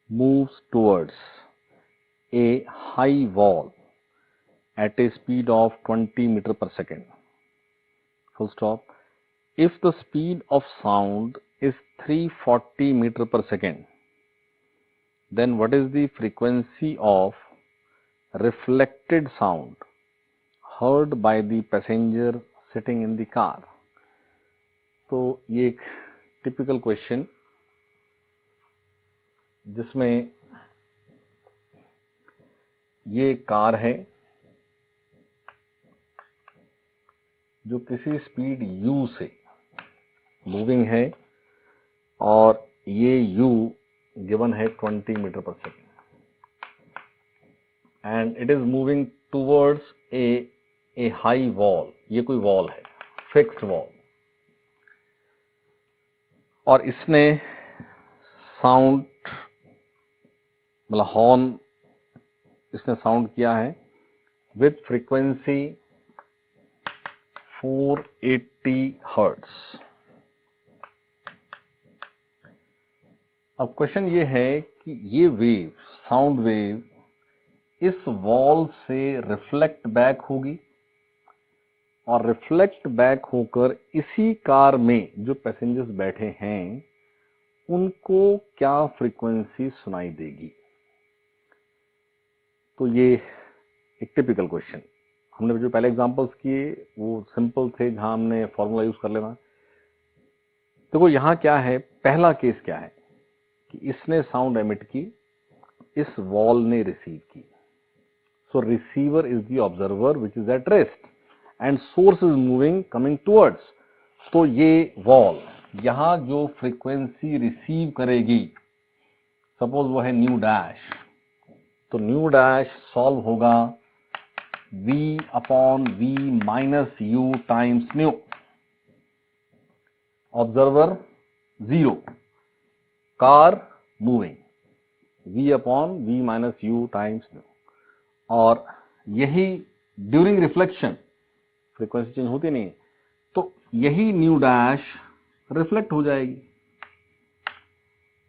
Speaker 1: moves towards a high wall at a speed of 20 meter per second। Full stop. If the speed of sound is 340 meter per second, then what is the frequency of reflected sound heard by the passenger sitting in the car? तो ये एक typical question जिसमें ये car है जो किसी speed u से moving है और ये u गिवन है 20 metre per second and it is moving towards a high wall. ये कोई वॉल है, फिक्स्ड वॉल, और इसने साउंड मतलब हॉर्न इसने साउंड किया है विथ फ्रीक्वेंसी 480 हर्ट्ज। अब क्वेश्चन ये है कि ये वेव, साउंड वेव, इस वॉल से रिफ्लेक्ट बैक होगी और रिफ्लेक्ट बैक होकर इसी कार में जो पैसेंजर्स बैठे हैं उनको क्या फ्रीक्वेंसी सुनाई देगी। तो ये एक टिपिकल क्वेश्चन, हमने जो पहले एग्जांपल्स किए वो सिंपल थे, जहां हमने फॉर्मूला यूज कर लेना। देखो यहां क्या है, पहला केस क्या है कि इसने साउंड एमिट की, इस वॉल ने रिसीव की। So receiver is the observer which is at rest and source is moving coming towards. तो ये वॉल यहां जो फ्रीक्वेंसी रिसीव करेगी, सपोज वो है न्यू डैश, तो न्यू डैश सॉल्व होगा v upon v minus you times new. Observer 0, car moving, v upon v minus you times new. और यही ड्यूरिंग रिफ्लेक्शन फ्रीक्वेंसी चेंज होती नहीं है, तो यही न्यू डैश रिफ्लेक्ट हो जाएगी।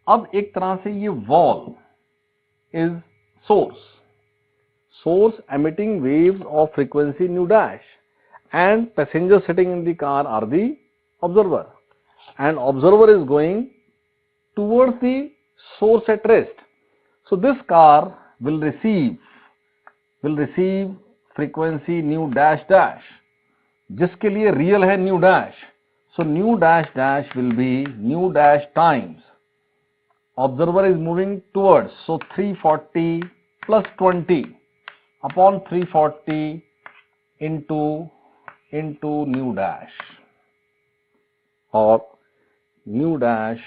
Speaker 1: अब एक तरह से ये wall is source emitting waves of frequency nu dash, and passengers sitting in the car are the observer, and observer is going towards the source at rest. So this car will receive frequency nu dash dash, जिसके लिए real है nu dash. So nu dash dash will be new dash times observer is moving towards, so 340 plus 20 upon 340 into new dash, और new dash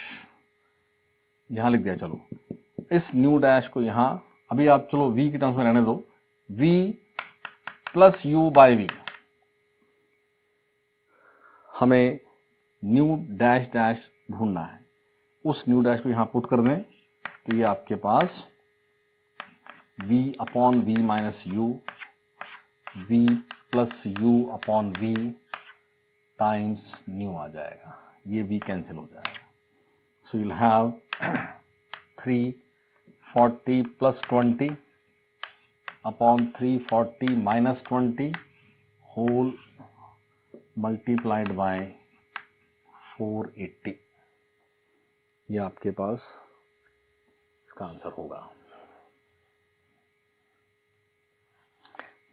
Speaker 1: यहां लिख दिया। चलो इस new dash को यहां अभी आप चलो v की टर्म्स में रहने दो, v plus u by v। हमें न्यू डैश डैश ढूंढना है, उस न्यू डैश को यहां पुट कर दें, तो ये आपके पास v upon v minus u, v plus u upon v times nu आ जाएगा। ये v कैंसिल हो जाएगा। So you'll have 340 plus 20 upon 340 minus 20 whole multiplied by 480। ये आपके पास इसका आंसर होगा।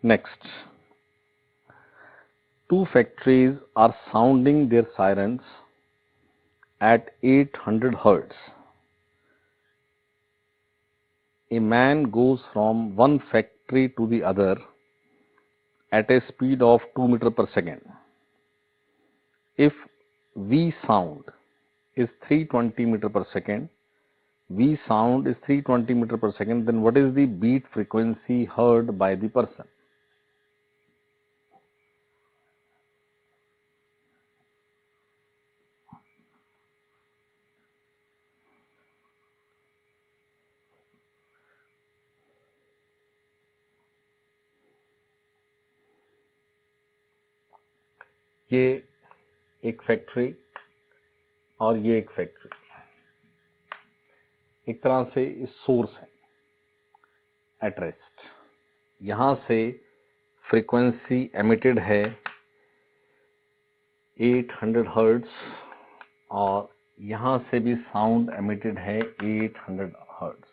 Speaker 1: Next, 2 factories are sounding their sirens at 800 hertz. A man goes from one factory to the other at a speed of 2 meters per second. If V sound is 320 meters per second, V sound is 320 meters per second, then what is the beat frequency heard by the person? ये एक factory और ये एक factory, एक तरह से source है at rest. यहां से फ्रीक्वेंसी एमिटेड है 800 हर्ट्ज और यहां से भी साउंड एमिटेड है 800 हर्ट्ज,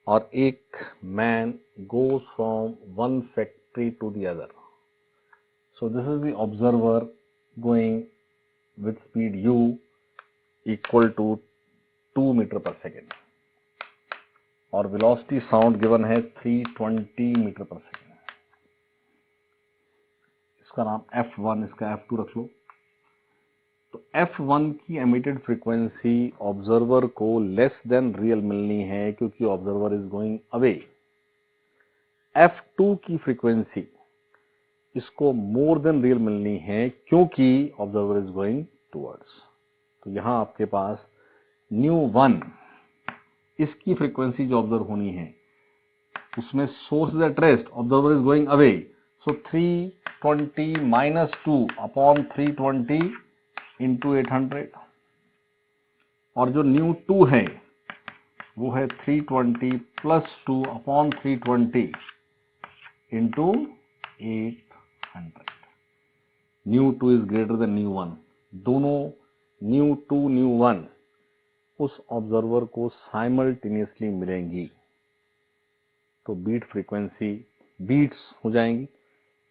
Speaker 1: और एक man goes from one factory to the other. So this is the observer going with speed u equal to 2 meter per second, और velocity sound given है 320 meter per second। इसका नाम F1, इसका F2 रख लो। तो F1 की emitted frequency observer को less than real मिलनी है क्योंकि observer is going away. F2 की फ्रीक्वेंसी इसको मोर देन रियल मिलनी है क्योंकि ऑब्जर्वर इज गोइंग टूवर्ड्स। तो यहां आपके पास ν1 इसकी फ्रीक्वेंसी जो ऑब्जर्व होनी है उसमें source is at rest, observer is going away, so 320 minus 2 upon 320 into 800, और जो ν2 है वो है 320 plus 2 upon 320 into 800। ν2 is greater than ν1, दोनों ν2 ν1 उस ऑब्जर्वर को साइमल्टेनियसली मिलेंगी, तो बीट फ्रीक्वेंसी बीट्स हो जाएंगी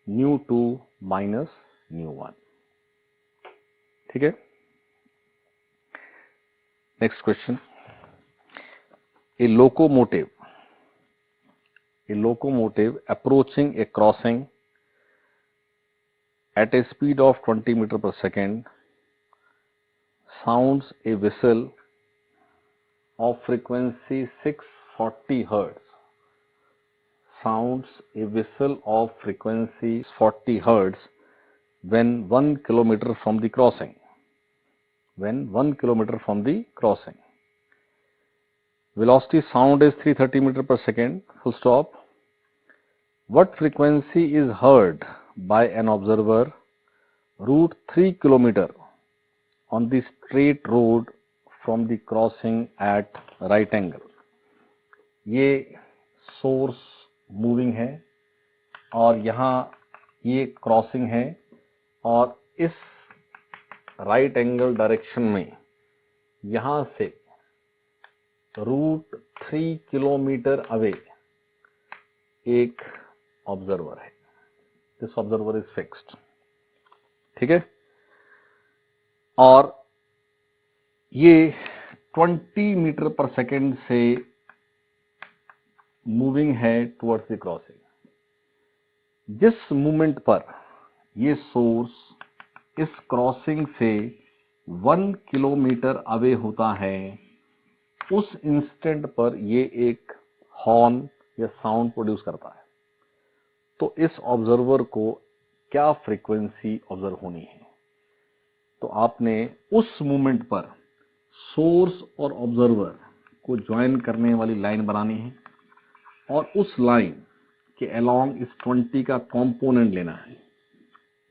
Speaker 1: ν2 माइनस ν1। ठीक है, next question. A locomotive approaching a crossing at a speed of 20 meter per second sounds a whistle of frequency 640 hertz. Sounds a whistle of frequency 40 hertz when 1 kilometer from the crossing. When 1 kilometer from the crossing. Velocity sound is 330 meter per second. Full stop. What frequency is heard by an observer route 3 kilometer on the straight road from the crossing at right angle? ये source moving है और यहाँ ये crossing है, और इस right angle direction में यहाँ से रूट 3 किलोमीटर अवे एक ऑब्जर्वर है। This observer is fixed. ठीक है, और ये 20 मीटर पर सेकेंड से मूविंग है टुवर्ड्स द क्रॉसिंग। जिस मूवमेंट पर ये सोर्स इस क्रॉसिंग से 1 किलोमीटर अवे होता है, उस इंस्टेंट पर ये एक हॉर्न या साउंड प्रोड्यूस करता है। तो इस ऑब्जर्वर को क्या फ्रीक्वेंसी ऑब्जर्व होनी है? तो आपने उस मूवमेंट पर सोर्स और ऑब्जर्वर को ज्वाइन करने वाली लाइन बनानी है, और उस लाइन के अलोंग इस 20 का कंपोनेंट लेना है,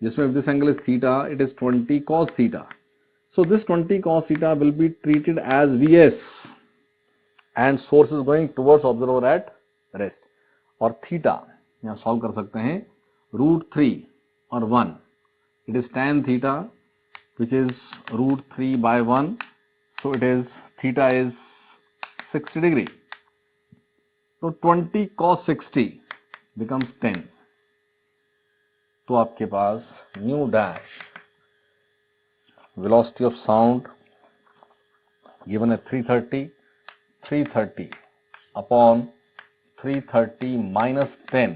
Speaker 1: जिसमें this angle is theta, it is 20 cos theta. So this 20 cos theta will be treated as Vs and source is going towards observer at rest. और थीटा यहाँ सॉल्व कर सकते हैं, √3 और 1, it is tan theta which is √3 by 1, so it is theta is 60 degree. So 20 cos 60 becomes 10. तो आपके पास nu dash velocity of sound given है 330 upon 330 minus 10,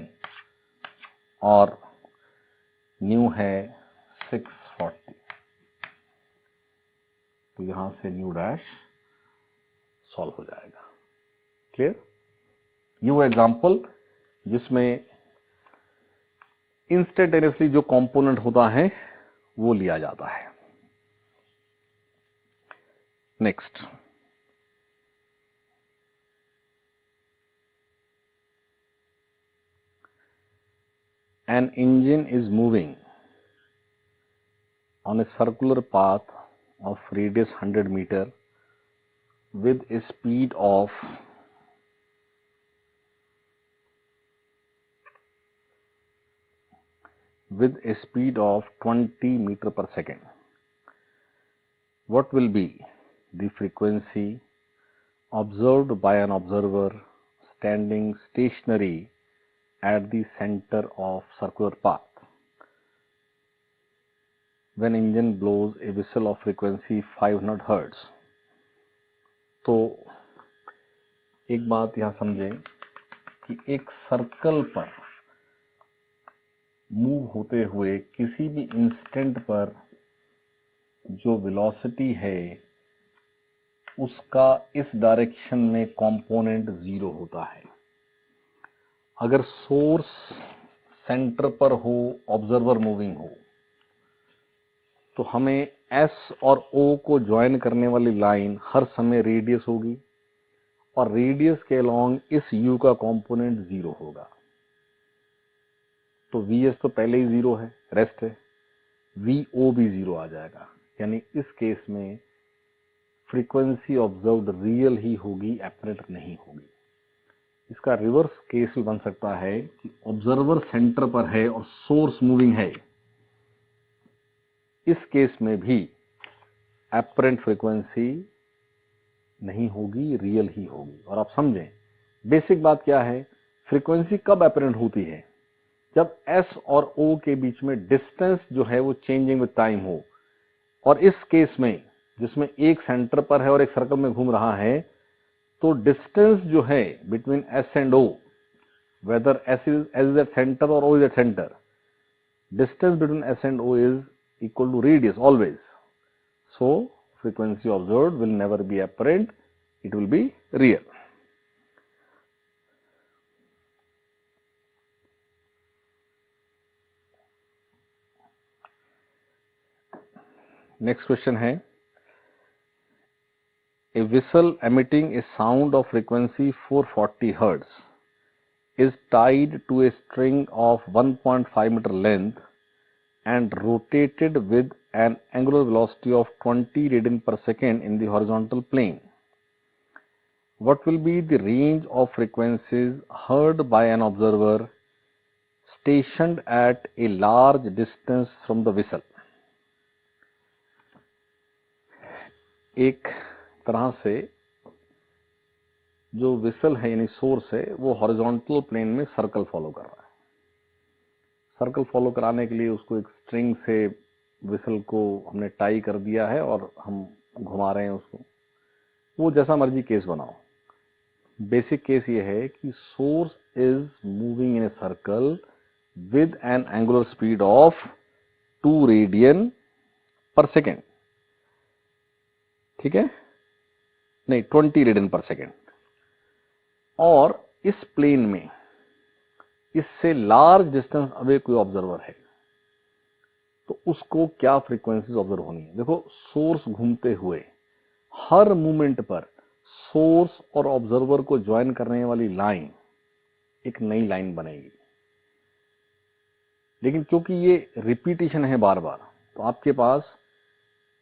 Speaker 1: और न्यू है 640। तो यहां से न्यू डैश सॉल्व हो जाएगा। क्लियर? ये वो एग्जांपल जिसमें इंस्टेंटेनियसली जो कंपोनेंट होता है वो लिया जाता है। Next, an engine is moving on a circular path of radius 100 meter with a speed of 20 meter per second. What will be the frequency observed by an observer standing stationary at the center of circular path when engine blows a whistle of frequency 500 hertz? तो एक बात यहां समझें कि एक circle पर move होते हुए किसी भी इंस्टेंट पर जो वेलोसिटी है उसका इस डायरेक्शन में कंपोनेंट 0 होता है। अगर सोर्स सेंटर पर हो, ऑब्जर्वर मूविंग हो, तो हमें एस और ओ को ज्वाइन करने वाली लाइन हर समय रेडियस होगी और रेडियस के अलोंग इस यू का कंपोनेंट 0 होगा। तो वी एस तो पहले ही 0 है, रेस्ट है, वी ओ भी 0 आ जाएगा। यानी इस केस में फ्रीक्वेंसी ऑब्जर्व्ड रियल ही होगी, एपरेंट नहीं होगी। इसका रिवर्स केस भी बन सकता है कि ऑब्जर्वर सेंटर पर है और सोर्स मूविंग है। इस केस में भी एपरेंट फ्रीक्वेंसी नहीं होगी, रियल ही होगी। और आप समझें बेसिक बात क्या है, फ्रीक्वेंसी कब एपरेंट होती है? जब एस और ओ के बीच में डिस्टेंस जो है वो चेंजिंग विद टाइम हो। और इस केस में जिसमें एक सेंटर पर है और एक सर्कल में घूम रहा है, तो डिस्टेंस जो है between S and O, whether S is at center or O is at center, distance between S and O is equal to radius always. So frequency observed will never be apparent, it will be real. Next question है, a whistle emitting a sound of frequency 440 Hz is tied to a string of 1.5 meter length and rotated with an angular velocity of 20 radian per second in the horizontal plane. What will be the range of frequencies heard by an observer stationed at a large distance from the whistle? एक तरह से जो whistle है यानी source है वो horizontal plane में circle follow कर रहा है। सर्कल फॉलो कराने के लिए उसको एक स्ट्रिंग से विसल को हमने टाई कर दिया है और हम घुमा रहे हैं उसको। वो जैसा मर्जी केस बनाओ, बेसिक केस ये है कि source is moving in a circle with N angular speed of 2 radian पर सेकेंड। ठीक है, नहीं 20 रेडियन पर सेकेंड। और इस प्लेन में इससे लार्ज डिस्टेंस अवे कोई ऑब्जर्वर है तो उसको क्या फ्रीक्वेंसीज ऑब्जर्व होनी है? देखो, सोर्स घूमते हुए हर मूवमेंट पर सोर्स और ऑब्जर्वर को ज्वाइन करने वाली लाइन एक नई लाइन बनेगी। लेकिन क्योंकि ये रिपीटिशन है बार बार, तो आपके पास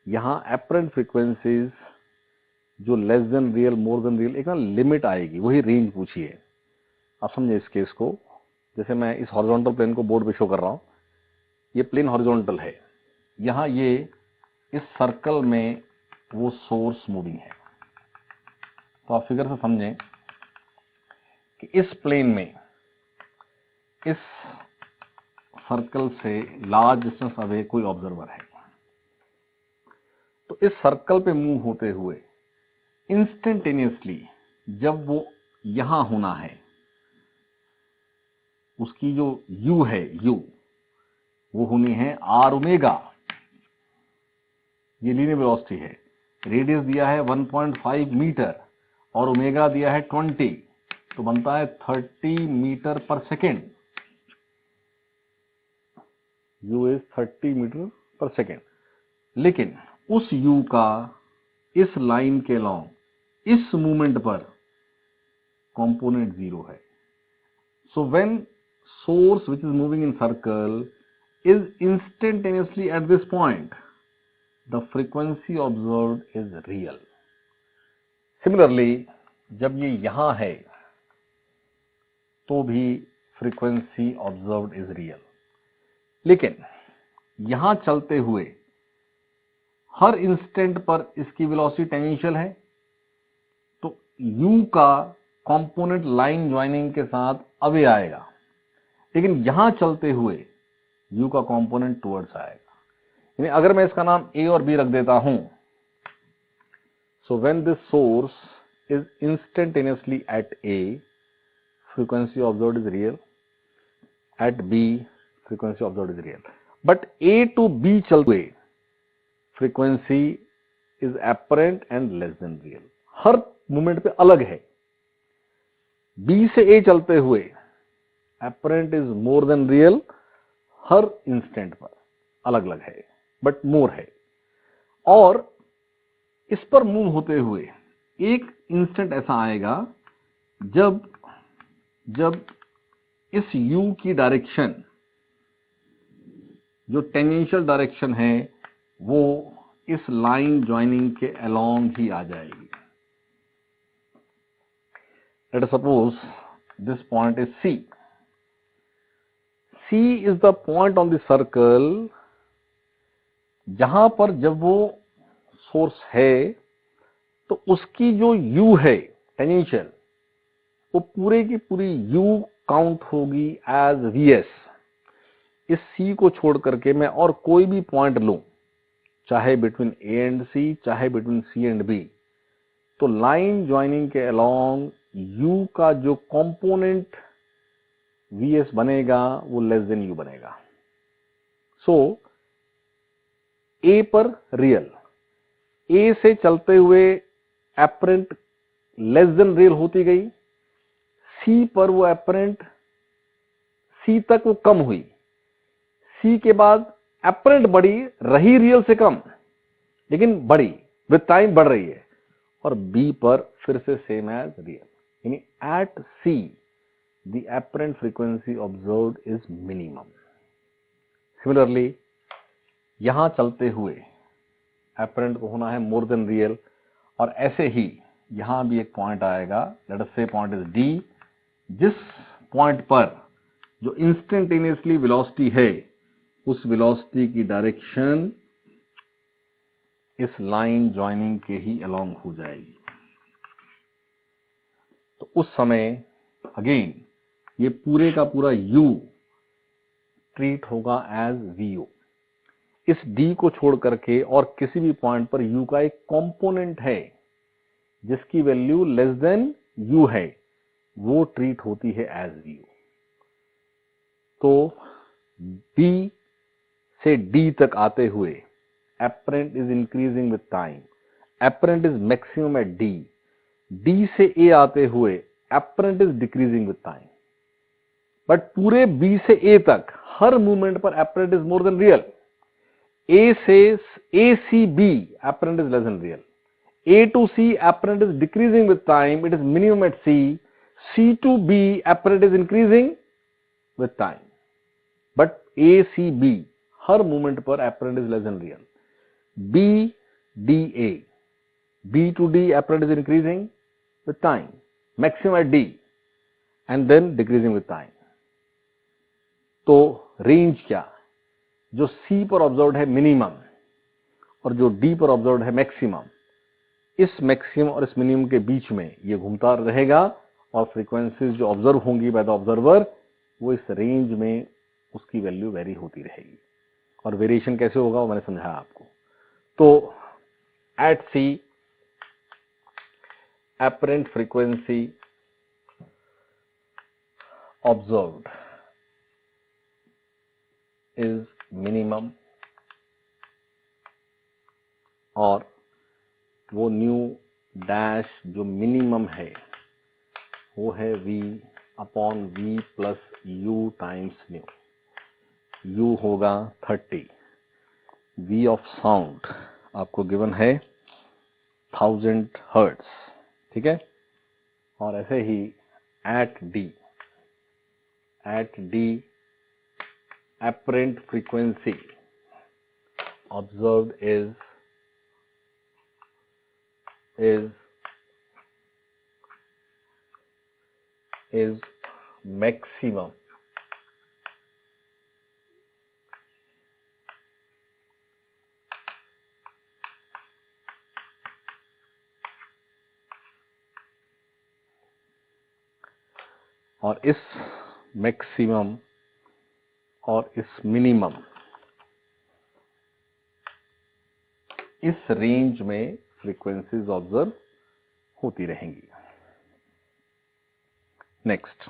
Speaker 1: यहां एपरेंट फ्रीक्वेंसीज जो लेस देन रियल, मोर देन रियल, एक ना लिमिट आएगी। वही रेंज पूछी है। आप समझे इस केस को? जैसे मैं इस हॉरिजॉन्टल प्लेन को बोर्ड पे शो कर रहा हूं, ये प्लेन हॉरिजॉन्टल है, यहां ये इस सर्कल में वो सोर्स मूविंग है। तो आप फिगर से समझें कि इस प्लेन में इस सर्कल से लार्ज डिस्टेंस अवे कोई ऑब्जर्वर है। तो इस सर्कल पे मूव होते हुए इंस्टेंटेनियसली जब वो यहां होना है, उसकी जो u है, u वो होनी है आर ओमेगा। ये लीनियर वेलोसिटी है, रेडियस दिया है 1.5 मीटर और ओमेगा दिया है 20, तो बनता है 30 metre per second. u is 30 metre per second. लेकिन उस u का इस लाइन के लॉन्ग इस मूवमेंट पर कंपोनेंट 0 है। So when source which is moving in circle is instantaneously at this point, the frequency observed is real. Similarly, जब ये यहां है तो भी frequency observed is real. लेकिन यहां चलते हुए हर इंस्टेंट पर इसकी वेलोसिटी टेंजेंशियल है, तो u का कंपोनेंट लाइन ज्वाइनिंग के साथ अवे आएगा। लेकिन यहां चलते हुए u का कंपोनेंट टुवर्ड्स आएगा। यानी अगर मैं इसका नाम a और b रख देता हूं, so when this source is instantaneously at a, frequency observed is real, at b frequency observed is real. But a to b चलते हुए frequency is apparent and less than real, हर moment पे अलग है। B से A चलते हुए apparent is more than real, हर इंस्टेंट पर अलग अलग है बट मोर है। और इस पर मूव होते हुए एक इंस्टेंट ऐसा आएगा जब जब इस u की डायरेक्शन जो टेंजेंशियल डायरेक्शन है वो इस लाइन ज्वाइनिंग के अलोंग ही आ जाएगी। Let us suppose this point is C. C is the point on the circle जहां पर जब वो सोर्स है तो उसकी जो u है टेंजेंशियल, वो पूरे की पूरी u काउंट होगी एज Vs। इस C को छोड़ करके मैं और कोई भी पॉइंट लूं, चाहे बिटवीन A एंड C, चाहे बिटवीन C एंड B, तो लाइन ज्वाइनिंग के अलोंग U का जो कंपोनेंट Vs बनेगा वो लेस देन U बनेगा। सो A पर रियल, A से चलते हुए एपरेंट लेस देन रियल होती गई, C पर वो एपरेंट C तक वो कम हुई, C के बाद एपरेंट बढ़ी, रही रियल से कम लेकिन बढ़ी, विद टाइम बढ़ रही है, और B पर फिर से सेम एज रियल, यानी at C the apparent frequency observed is minimum. Similarly यहां चलते हुए एपरेंट को होना है मोर देन रियल, और ऐसे ही यहां भी एक पॉइंट आएगा, लेट अस से पॉइंट इज D, जिस पॉइंट पर जो इंस्टेंटेनियसली वेलोसिटी है उस वेलोसिटी की डायरेक्शन इस लाइन ज्वाइनिंग के ही अलोंग हो जाएगी। तो उस समय अगेन ये पूरे का पूरा u ट्रीट होगा एज Vo। इस D को छोड़ करके और किसी भी पॉइंट पर u का एक कंपोनेंट है जिसकी वैल्यू लेस देन u है, वो ट्रीट होती है एज Vo। तो B से D तक आते हुए apparent is increasing with time, apparent is maximum at D. D से A आते हुए apparent is decreasing with time, but पूरे B से A तक हर मूवमेंट पर apparent is more than real। A से A C B apparent is less than real, A to C apparent is decreasing with time, it is minimum at C, C to B apparent is increasing with time, but A C B her movement पर apparent is less than real। B D A, B to D apparent is increasing with time, maximum at D and then decreasing with time। तो range क्या, जो C पर observed है minimum और जो D पर observed है मैक्सिमम, इस मैक्सिमम और इस मिनिमम के बीच में ये घूमता रहेगा, और फ्रीक्वेंसीज जो ऑब्जर्व होंगी बाय द ऑब्जर्वर वो इस रेंज में उसकी वैल्यू वेरी होती रहेगी। और वेरिएशन कैसे होगा वो मैंने समझाया आपको। तो at C apparent frequency observed is minimum, और वो न्यू डैश जो मिनिमम है वो है V upon V plus U times new. U होगा 30, V ऑफ साउंड आपको गिवन है 1000 हर्ट्ज, ठीक है। और ऐसे ही eight D apparent frequency observed is maximum, और इस मैक्सिमम और इस मिनिमम इस रेंज में फ्रीक्वेंसीज ऑब्जर्व होती रहेंगी। Next,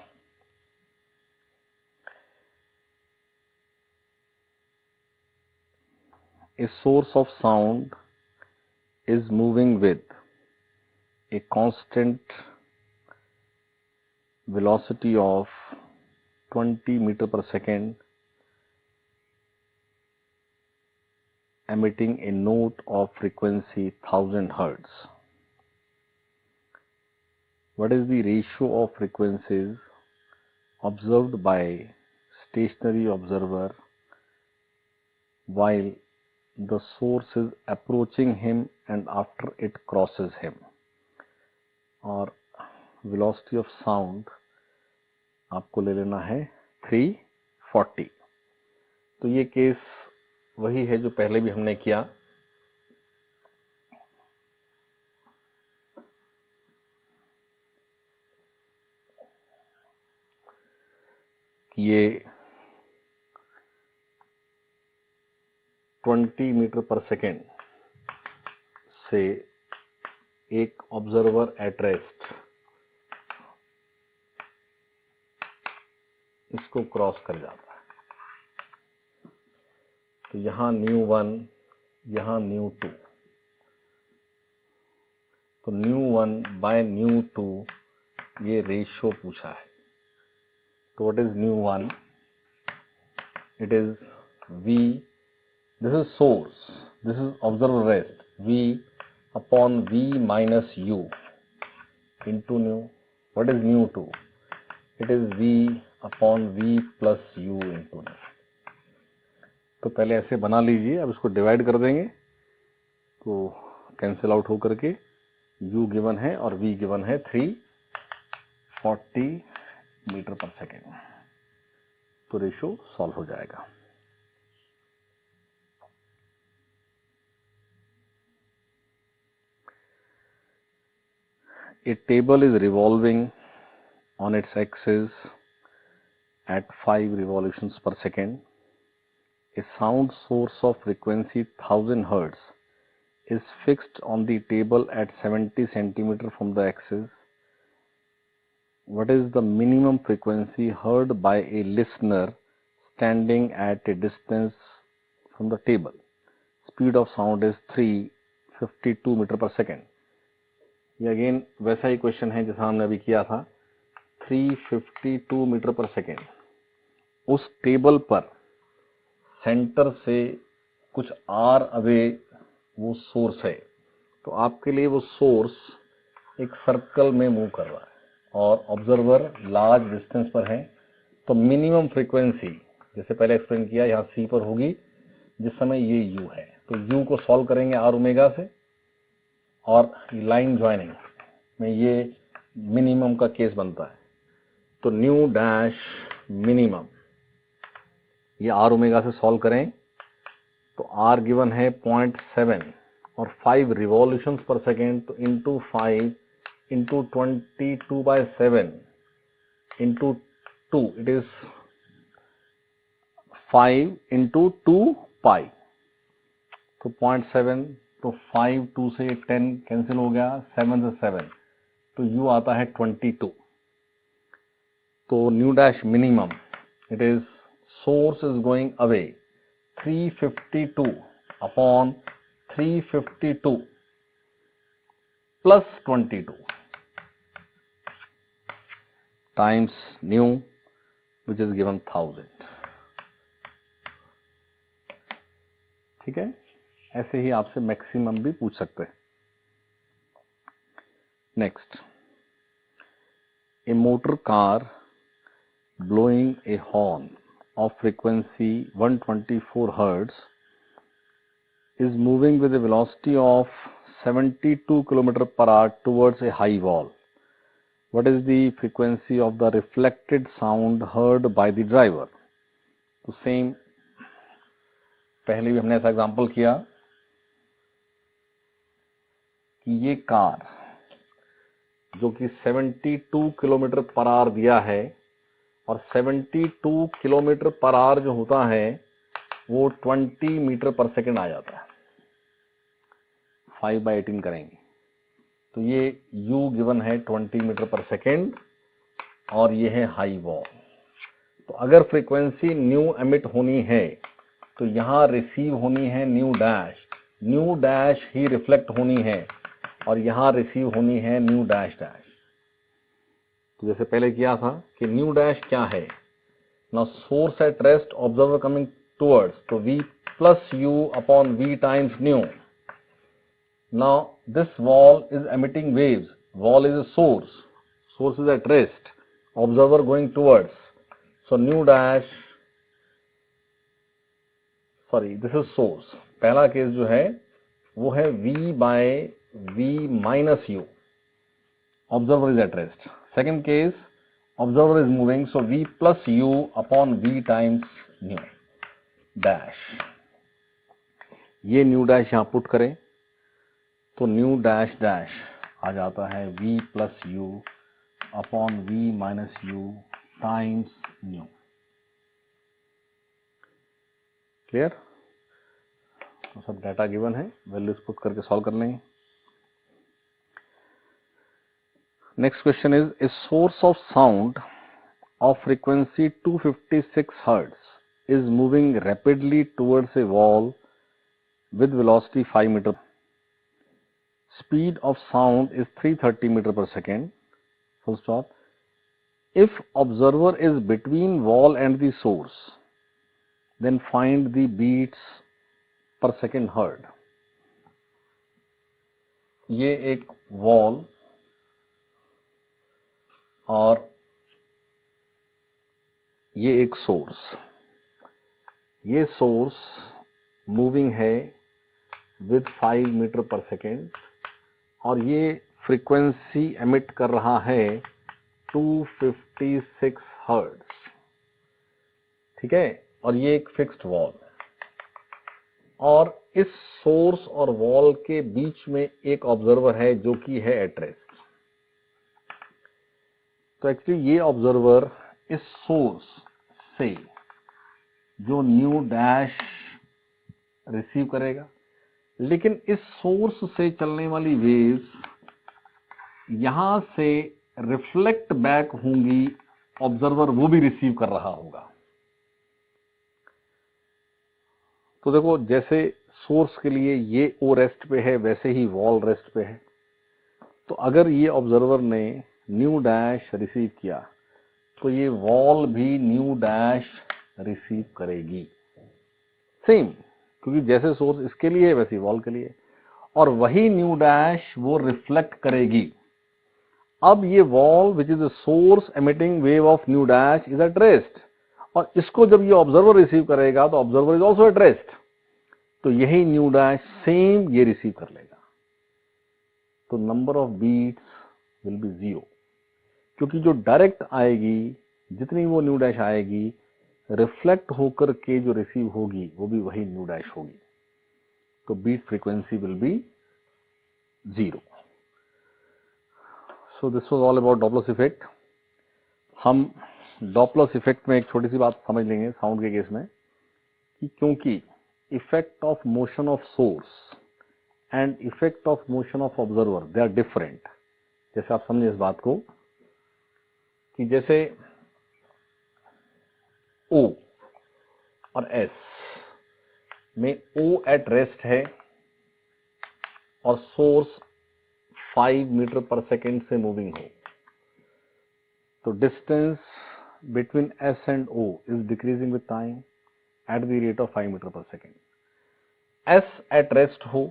Speaker 1: A source of sound is moving with a constant velocity of 20 meter per second, emitting a note of frequency 1000 hertz. What is the ratio of frequencies observed by stationary observer while the source is approaching him and after it crosses him? और velocity of sound आपको ले लेना है 340। तो ये case वही है जो पहले भी हमने किया। ये 20 मीटर पर सेकेंड से एक ऑब्जर्वर एट रेस्ट इसको क्रॉस कर जाता है। तो यहां ν1, यहां ν2, तो ν1 बाय ν2 ये रेशियो पूछा है। तो what is ν1? It is V, this is source, this is observer rest, V upon V minus U into ν. What is ν2? It is V upon V plus U into ν. तो पहले ऐसे बना लीजिए, अब इसको डिवाइड कर देंगे तो कैंसिल आउट होकर के U गिवन है और V गिवन है 340 मीटर पर सेकेंड। तो रेशियो सॉल्व हो जाएगा। A table is revolving on its axis at 5 revolutions per second. A sound source of frequency 1000 hertz is fixed on the table at 70 centimeter from the axis. What is the minimum frequency heard by a listener standing at a distance from the table? Speed of sound is 352 meter per second. ये again वैसा ही question है जैसा हमने अभी किया था। 352 metre per second उस table पर सेंटर से कुछ R अवे वो सोर्स है। तो आपके लिए वो सोर्स एक सर्कल में मूव कर रहा है और ऑब्जर्वर लार्ज डिस्टेंस पर है। तो मिनिमम फ्रीक्वेंसी जैसे पहले एक्सप्लेन किया यहाँ C पर होगी जिस समय ये U है। तो U को सॉल्व करेंगे R ओमेगा से और लाइन ज्वाइनिंग में ये मिनिमम का केस बनता है। तो न्यू डैश मिनिमम ये R ओमेगा से सॉल्व करें तो R गिवन है 0.7 और 5 रिवॉल्यूशंस पर सेकेंड। तो into 5 into 22/7 into 2 it is 5 into 2 पाई। तो 0.7 तो 5 2 से 10 कैंसिल हो गया, 7 से 7 तो U आता है 22। तो new dash minimum it is source is going away 352 upon 352 plus 22 times new which is given 1000। ठीक है, ऐसे ही आपसे मैक्सिमम भी पूछ सकते हैं। Next, A motor car blowing a horn of frequency 124 hertz is moving with a velocity of 72 km per hour towards a high wall. What is the frequency of the reflected sound heard by the driver? तो same पहले भी हमने ऐसा example किया कि ये car जो कि 72 किलोमीटर पर आवर दिया है और 72 किलोमीटर पर आवर जो होता है वो 20 मीटर पर सेकेंड आ जाता है। 5/18 करेंगे तो ये U गिवन है 20 मीटर पर सेकेंड और ये है हाई वॉल। तो अगर फ्रीक्वेंसी न्यू एमिट होनी है तो यहाँ रिसीव होनी है न्यू डैश ही रिफ्लेक्ट होनी है, और यहाँ रिसीव होनी है न्यू डैश डैश। तो जैसे पहले किया था कि न्यू डैश क्या है, now source at rest, observer coming towards, so v plus u upon v times nu. Now this wall is emitting waves, wall is a source is at rest, observer going towards, so nu dash, sorry this is source। पहला case जो है वो है v by v minus u, observer is at rest। second case, observer is moving, so v plus u upon v times nu dash। ये nu dash यहां put करें तो new dash dash आ जाता है v plus u upon v minus u times nu। Clear? तो सब data given है, values put करके सॉल्व कर लेंगे। Next question is, a source of sound of frequency 256 Hz is moving rapidly towards a wall with velocity 5 meter. Speed of sound is 330 meter per second. Full stop. If observer is between wall and the source, then find the beats per second heard. ये एक wall और ये एक source, ये source moving है with 5 meter per second, और ये frequency emit कर रहा है 256 हर्ट्ज, ठीक है, और ये एक फिक्स्ड वॉल, और इस सोर्स और वॉल के बीच में एक ऑब्जर्वर है जो कि है एट रेस्ट। तो एक्चुअली ये ऑब्जर्वर इस सोर्स से जो न्यू डैश रिसीव करेगा, लेकिन इस सोर्स से चलने वाली वेव्स यहां से रिफ्लेक्ट बैक होंगी, ऑब्जर्वर वो भी रिसीव कर रहा होगा। तो देखो, जैसे सोर्स के लिए ये ओ रेस्ट पे है, वैसे ही वॉल रेस्ट पे है। तो अगर ये ऑब्जर्वर ने न्यू डैश रिसीव किया तो ये वॉल भी न्यू डैश रिसीव करेगी, सेम, क्योंकि जैसे सोर्स इसके लिए है वैसे वॉल के लिए, और वही न्यू डैश वो रिफ्लेक्ट करेगी। अब ये wall which is the source emitting wave of nu dash is at rest, और इसको जब ये ऑब्जर्वर रिसीव करेगा तो observer is also at rest, तो यही न्यू डैश सेम ये रिसीव कर लेगा। तो number of beats will be 0, क्योंकि जो डायरेक्ट आएगी, जितनी वो न्यू डैश आएगी, रिफ्लेक्ट होकर के जो रिसीव होगी वो भी वही न्यू डैश होगी। तो beat frequency will be 0। So this was all about Doppler's effect. हम डॉपलर्स इफेक्ट में एक छोटी सी बात समझ लेंगे साउंड के केस में, कि क्योंकि effect of motion of source and effect of motion of observer they are different. जैसे आप समझे इस बात को कि जैसे O और S में O एट रेस्ट है और सोर्स 5 मीटर पर सेकेंड से मूविंग हो, तो distance between S and O is decreasing with time at the rate of 5 meter per second. S at rest हो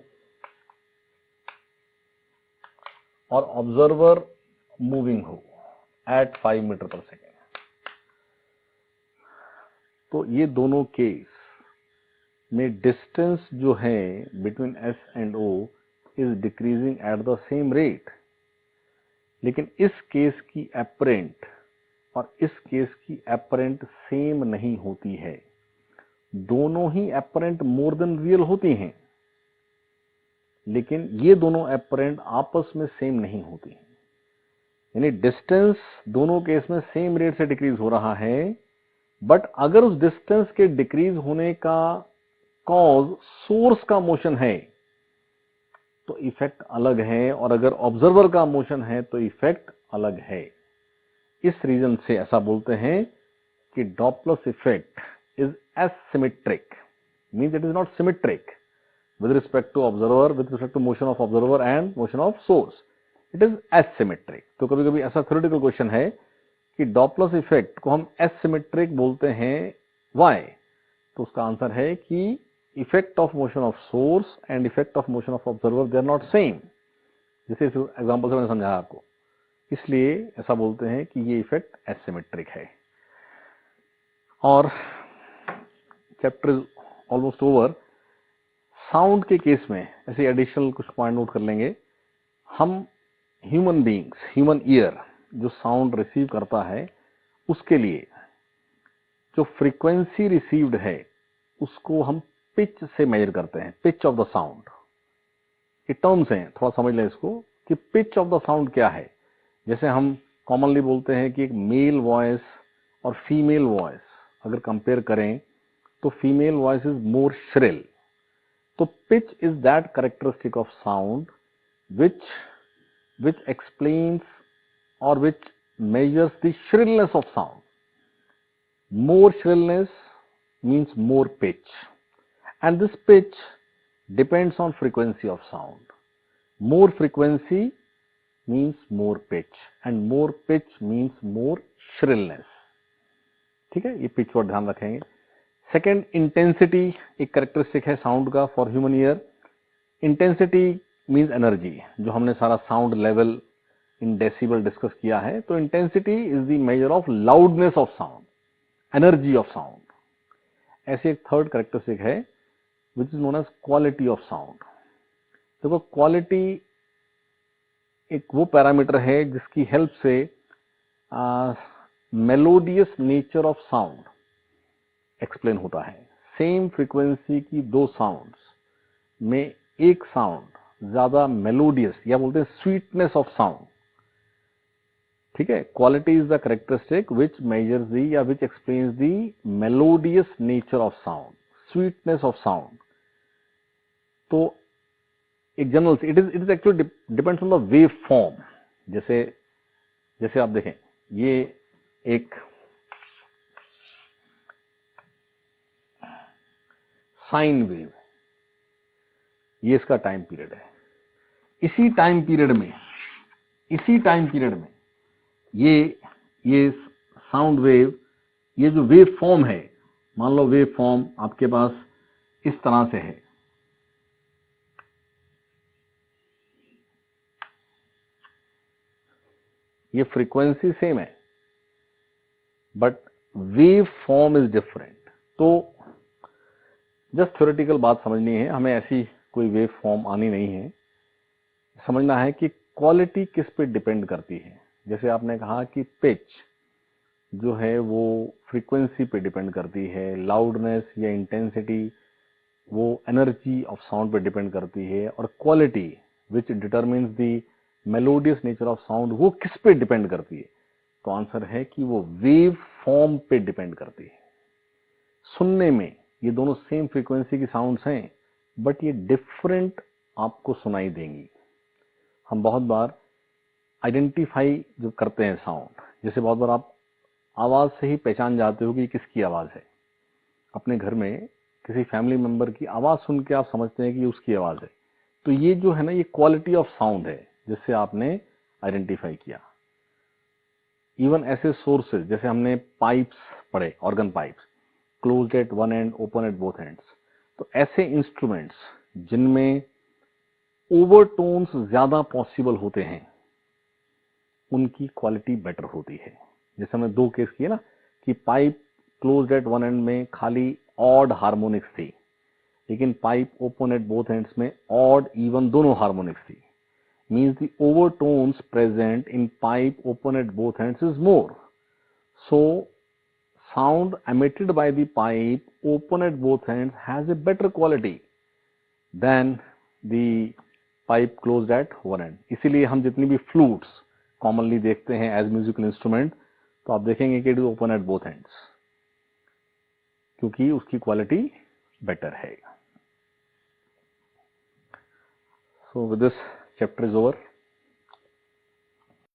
Speaker 1: और ऑब्जर्वर मूविंग हो एट 5 मीटर पर सेकेंड, तो ये दोनों केस में डिस्टेंस जो है between S and O is decreasing at the same rate. लेकिन इस केस की एपरेंट और इस केस की एपरेंट सेम नहीं होती है, दोनों ही एपरेंट मोर देन रियल होती हैं, लेकिन ये दोनों एपरेंट आपस में सेम नहीं होती हैं। यानी डिस्टेंस दोनों केस में सेम रेट से डिक्रीज हो रहा है, बट अगर उस डिस्टेंस के डिक्रीज होने का कॉज सोर्स का मोशन है तो इफेक्ट अलग है, और अगर ऑब्जर्वर का मोशन है तो इफेक्ट अलग है। इस रीजन से ऐसा बोलते हैं कि Doppler's effect is asymmetric. means it is not symmetric with respect to observer, with respect to motion of observer and motion of source. It is asymmetric. तो कभी कभी ऐसा theoretical question है कि डॉपलर इफेक्ट को हम asymmetric बोलते हैं, why? तो उसका आंसर है कि effect of motion of source and effect of motion of observer they are not same, जैसे इस एग्जांपल से मैंने समझाया आपको, इसलिए ऐसा बोलते हैं कि ये इफेक्ट एसिमेट्रिक है। और chapter is almost over. Sound के केस में ऐसे एडिशनल कुछ पॉइंट नोट कर लेंगे। हम ह्यूमन बीइंग्स, ह्यूमन ईयर जो साउंड रिसीव करता है, उसके लिए जो फ्रीक्वेंसी रिसीव्ड है उसको हम पिच से मेजर करते हैं, पिच ऑफ द साउंड। ये टर्म्स हैं, थोड़ा समझ लें इसको कि पिच ऑफ द साउंड क्या है। जैसे हम कॉमनली बोलते हैं कि एक मेल वॉइस और फीमेल वॉइस अगर कंपेयर करें तो female voice is more shrill. तो pitch is that characteristic of sound which explains or which measures the shrillness of sound. More shrillness means more pitch, and this pitch depends on frequency of sound. More frequency means more pitch, and more pitch means more shrillness. ठीक है, ये pitch पर ध्यान रखेंगे। Second, intensity एक characteristic है sound का for human ear. Intensity means energy, जो हमने सारा sound level in decibel discuss किया है। तो intensity is the measure of loudness of sound, energy of sound. ऐसे एक थर्ड कैरेक्टरिस्टिक है which is known as quality of sound. देखो, क्वालिटी एक वो पैरामीटर है जिसकी हेल्प से melodious nature of sound explain होता है। सेम फ्रीक्वेंसी की दो साउंड्स में एक साउंड ज्यादा मेलोडियस या बोलते हैं स्वीटनेस ऑफ साउंड। ठीक है, quality is the characteristic which measures the या which explains the melodious nature of sound, sweetness of sound. तो एक general it is actually depends on the wave form. जैसे आप देखें, ये एक साइन वेव, ये इसका टाइम पीरियड है। इसी टाइम पीरियड में ये साउंड वेव, ये जो वेव फॉर्म है, मान लो वेव फॉर्म आपके पास इस तरह से है। ये फ्रीक्वेंसी सेम है but wave form is different. तो जस्ट थ्योरेटिकल बात समझनी है, हमें ऐसी कोई वेव फॉर्म आनी नहीं है। समझना है कि क्वालिटी किस पे डिपेंड करती है। जैसे आपने कहा कि पिच जो है वो फ्रीक्वेंसी पे डिपेंड करती है, लाउडनेस या इंटेंसिटी वो एनर्जी ऑफ साउंड पे डिपेंड करती है, और quality which determines the melodious nature of sound वो किस पे डिपेंड करती है। तो आंसर है कि वो वेव फॉर्म पे डिपेंड करती है। सुनने में ये दोनों सेम फ्रीक्वेंसी की साउंड्स हैं बट ये डिफरेंट आपको सुनाई देंगी। हम बहुत बार आइडेंटिफाई जो करते हैं साउंड, जैसे बहुत बार आप आवाज से ही पहचान जाते हो कि किसकी आवाज है। अपने घर में किसी फैमिली मेंबर की आवाज सुन के आप समझते हैं कि उसकी आवाज है। तो ये जो है ना, ये क्वालिटी ऑफ साउंड है जिससे आपने आइडेंटिफाई किया। इवन ऐसे सोर्सेज जैसे हमने पाइप्स पढ़े, organ pipes, closed eight one and open at both ends. तो ऐसे इंस्ट्रूमेंट्स जिनमें ओवरटोन्स ज्यादा पॉसिबल होते हैं उनकी क्वालिटी बेटर होती है। जैसे हमने दो केस किए ना कि pipe closed eight one and में खाली ऑड हार्मोनिक्स थी, लेकिन pipe open at both ends में ऑड इवन दोनों हार्मोनिक्स थी। Means the overtones present in pipe open at both ends is more. So sound emitted by the pipe open at both ends has a better quality than the pipe closed at one end. इसीलिए हम जितनी भी flutes commonly देखते हैं as musical instrument, तो आप देखेंगे कि it is open at both ends क्योंकि उसकी क्वालिटी बेटर है। So with this, chapter is over.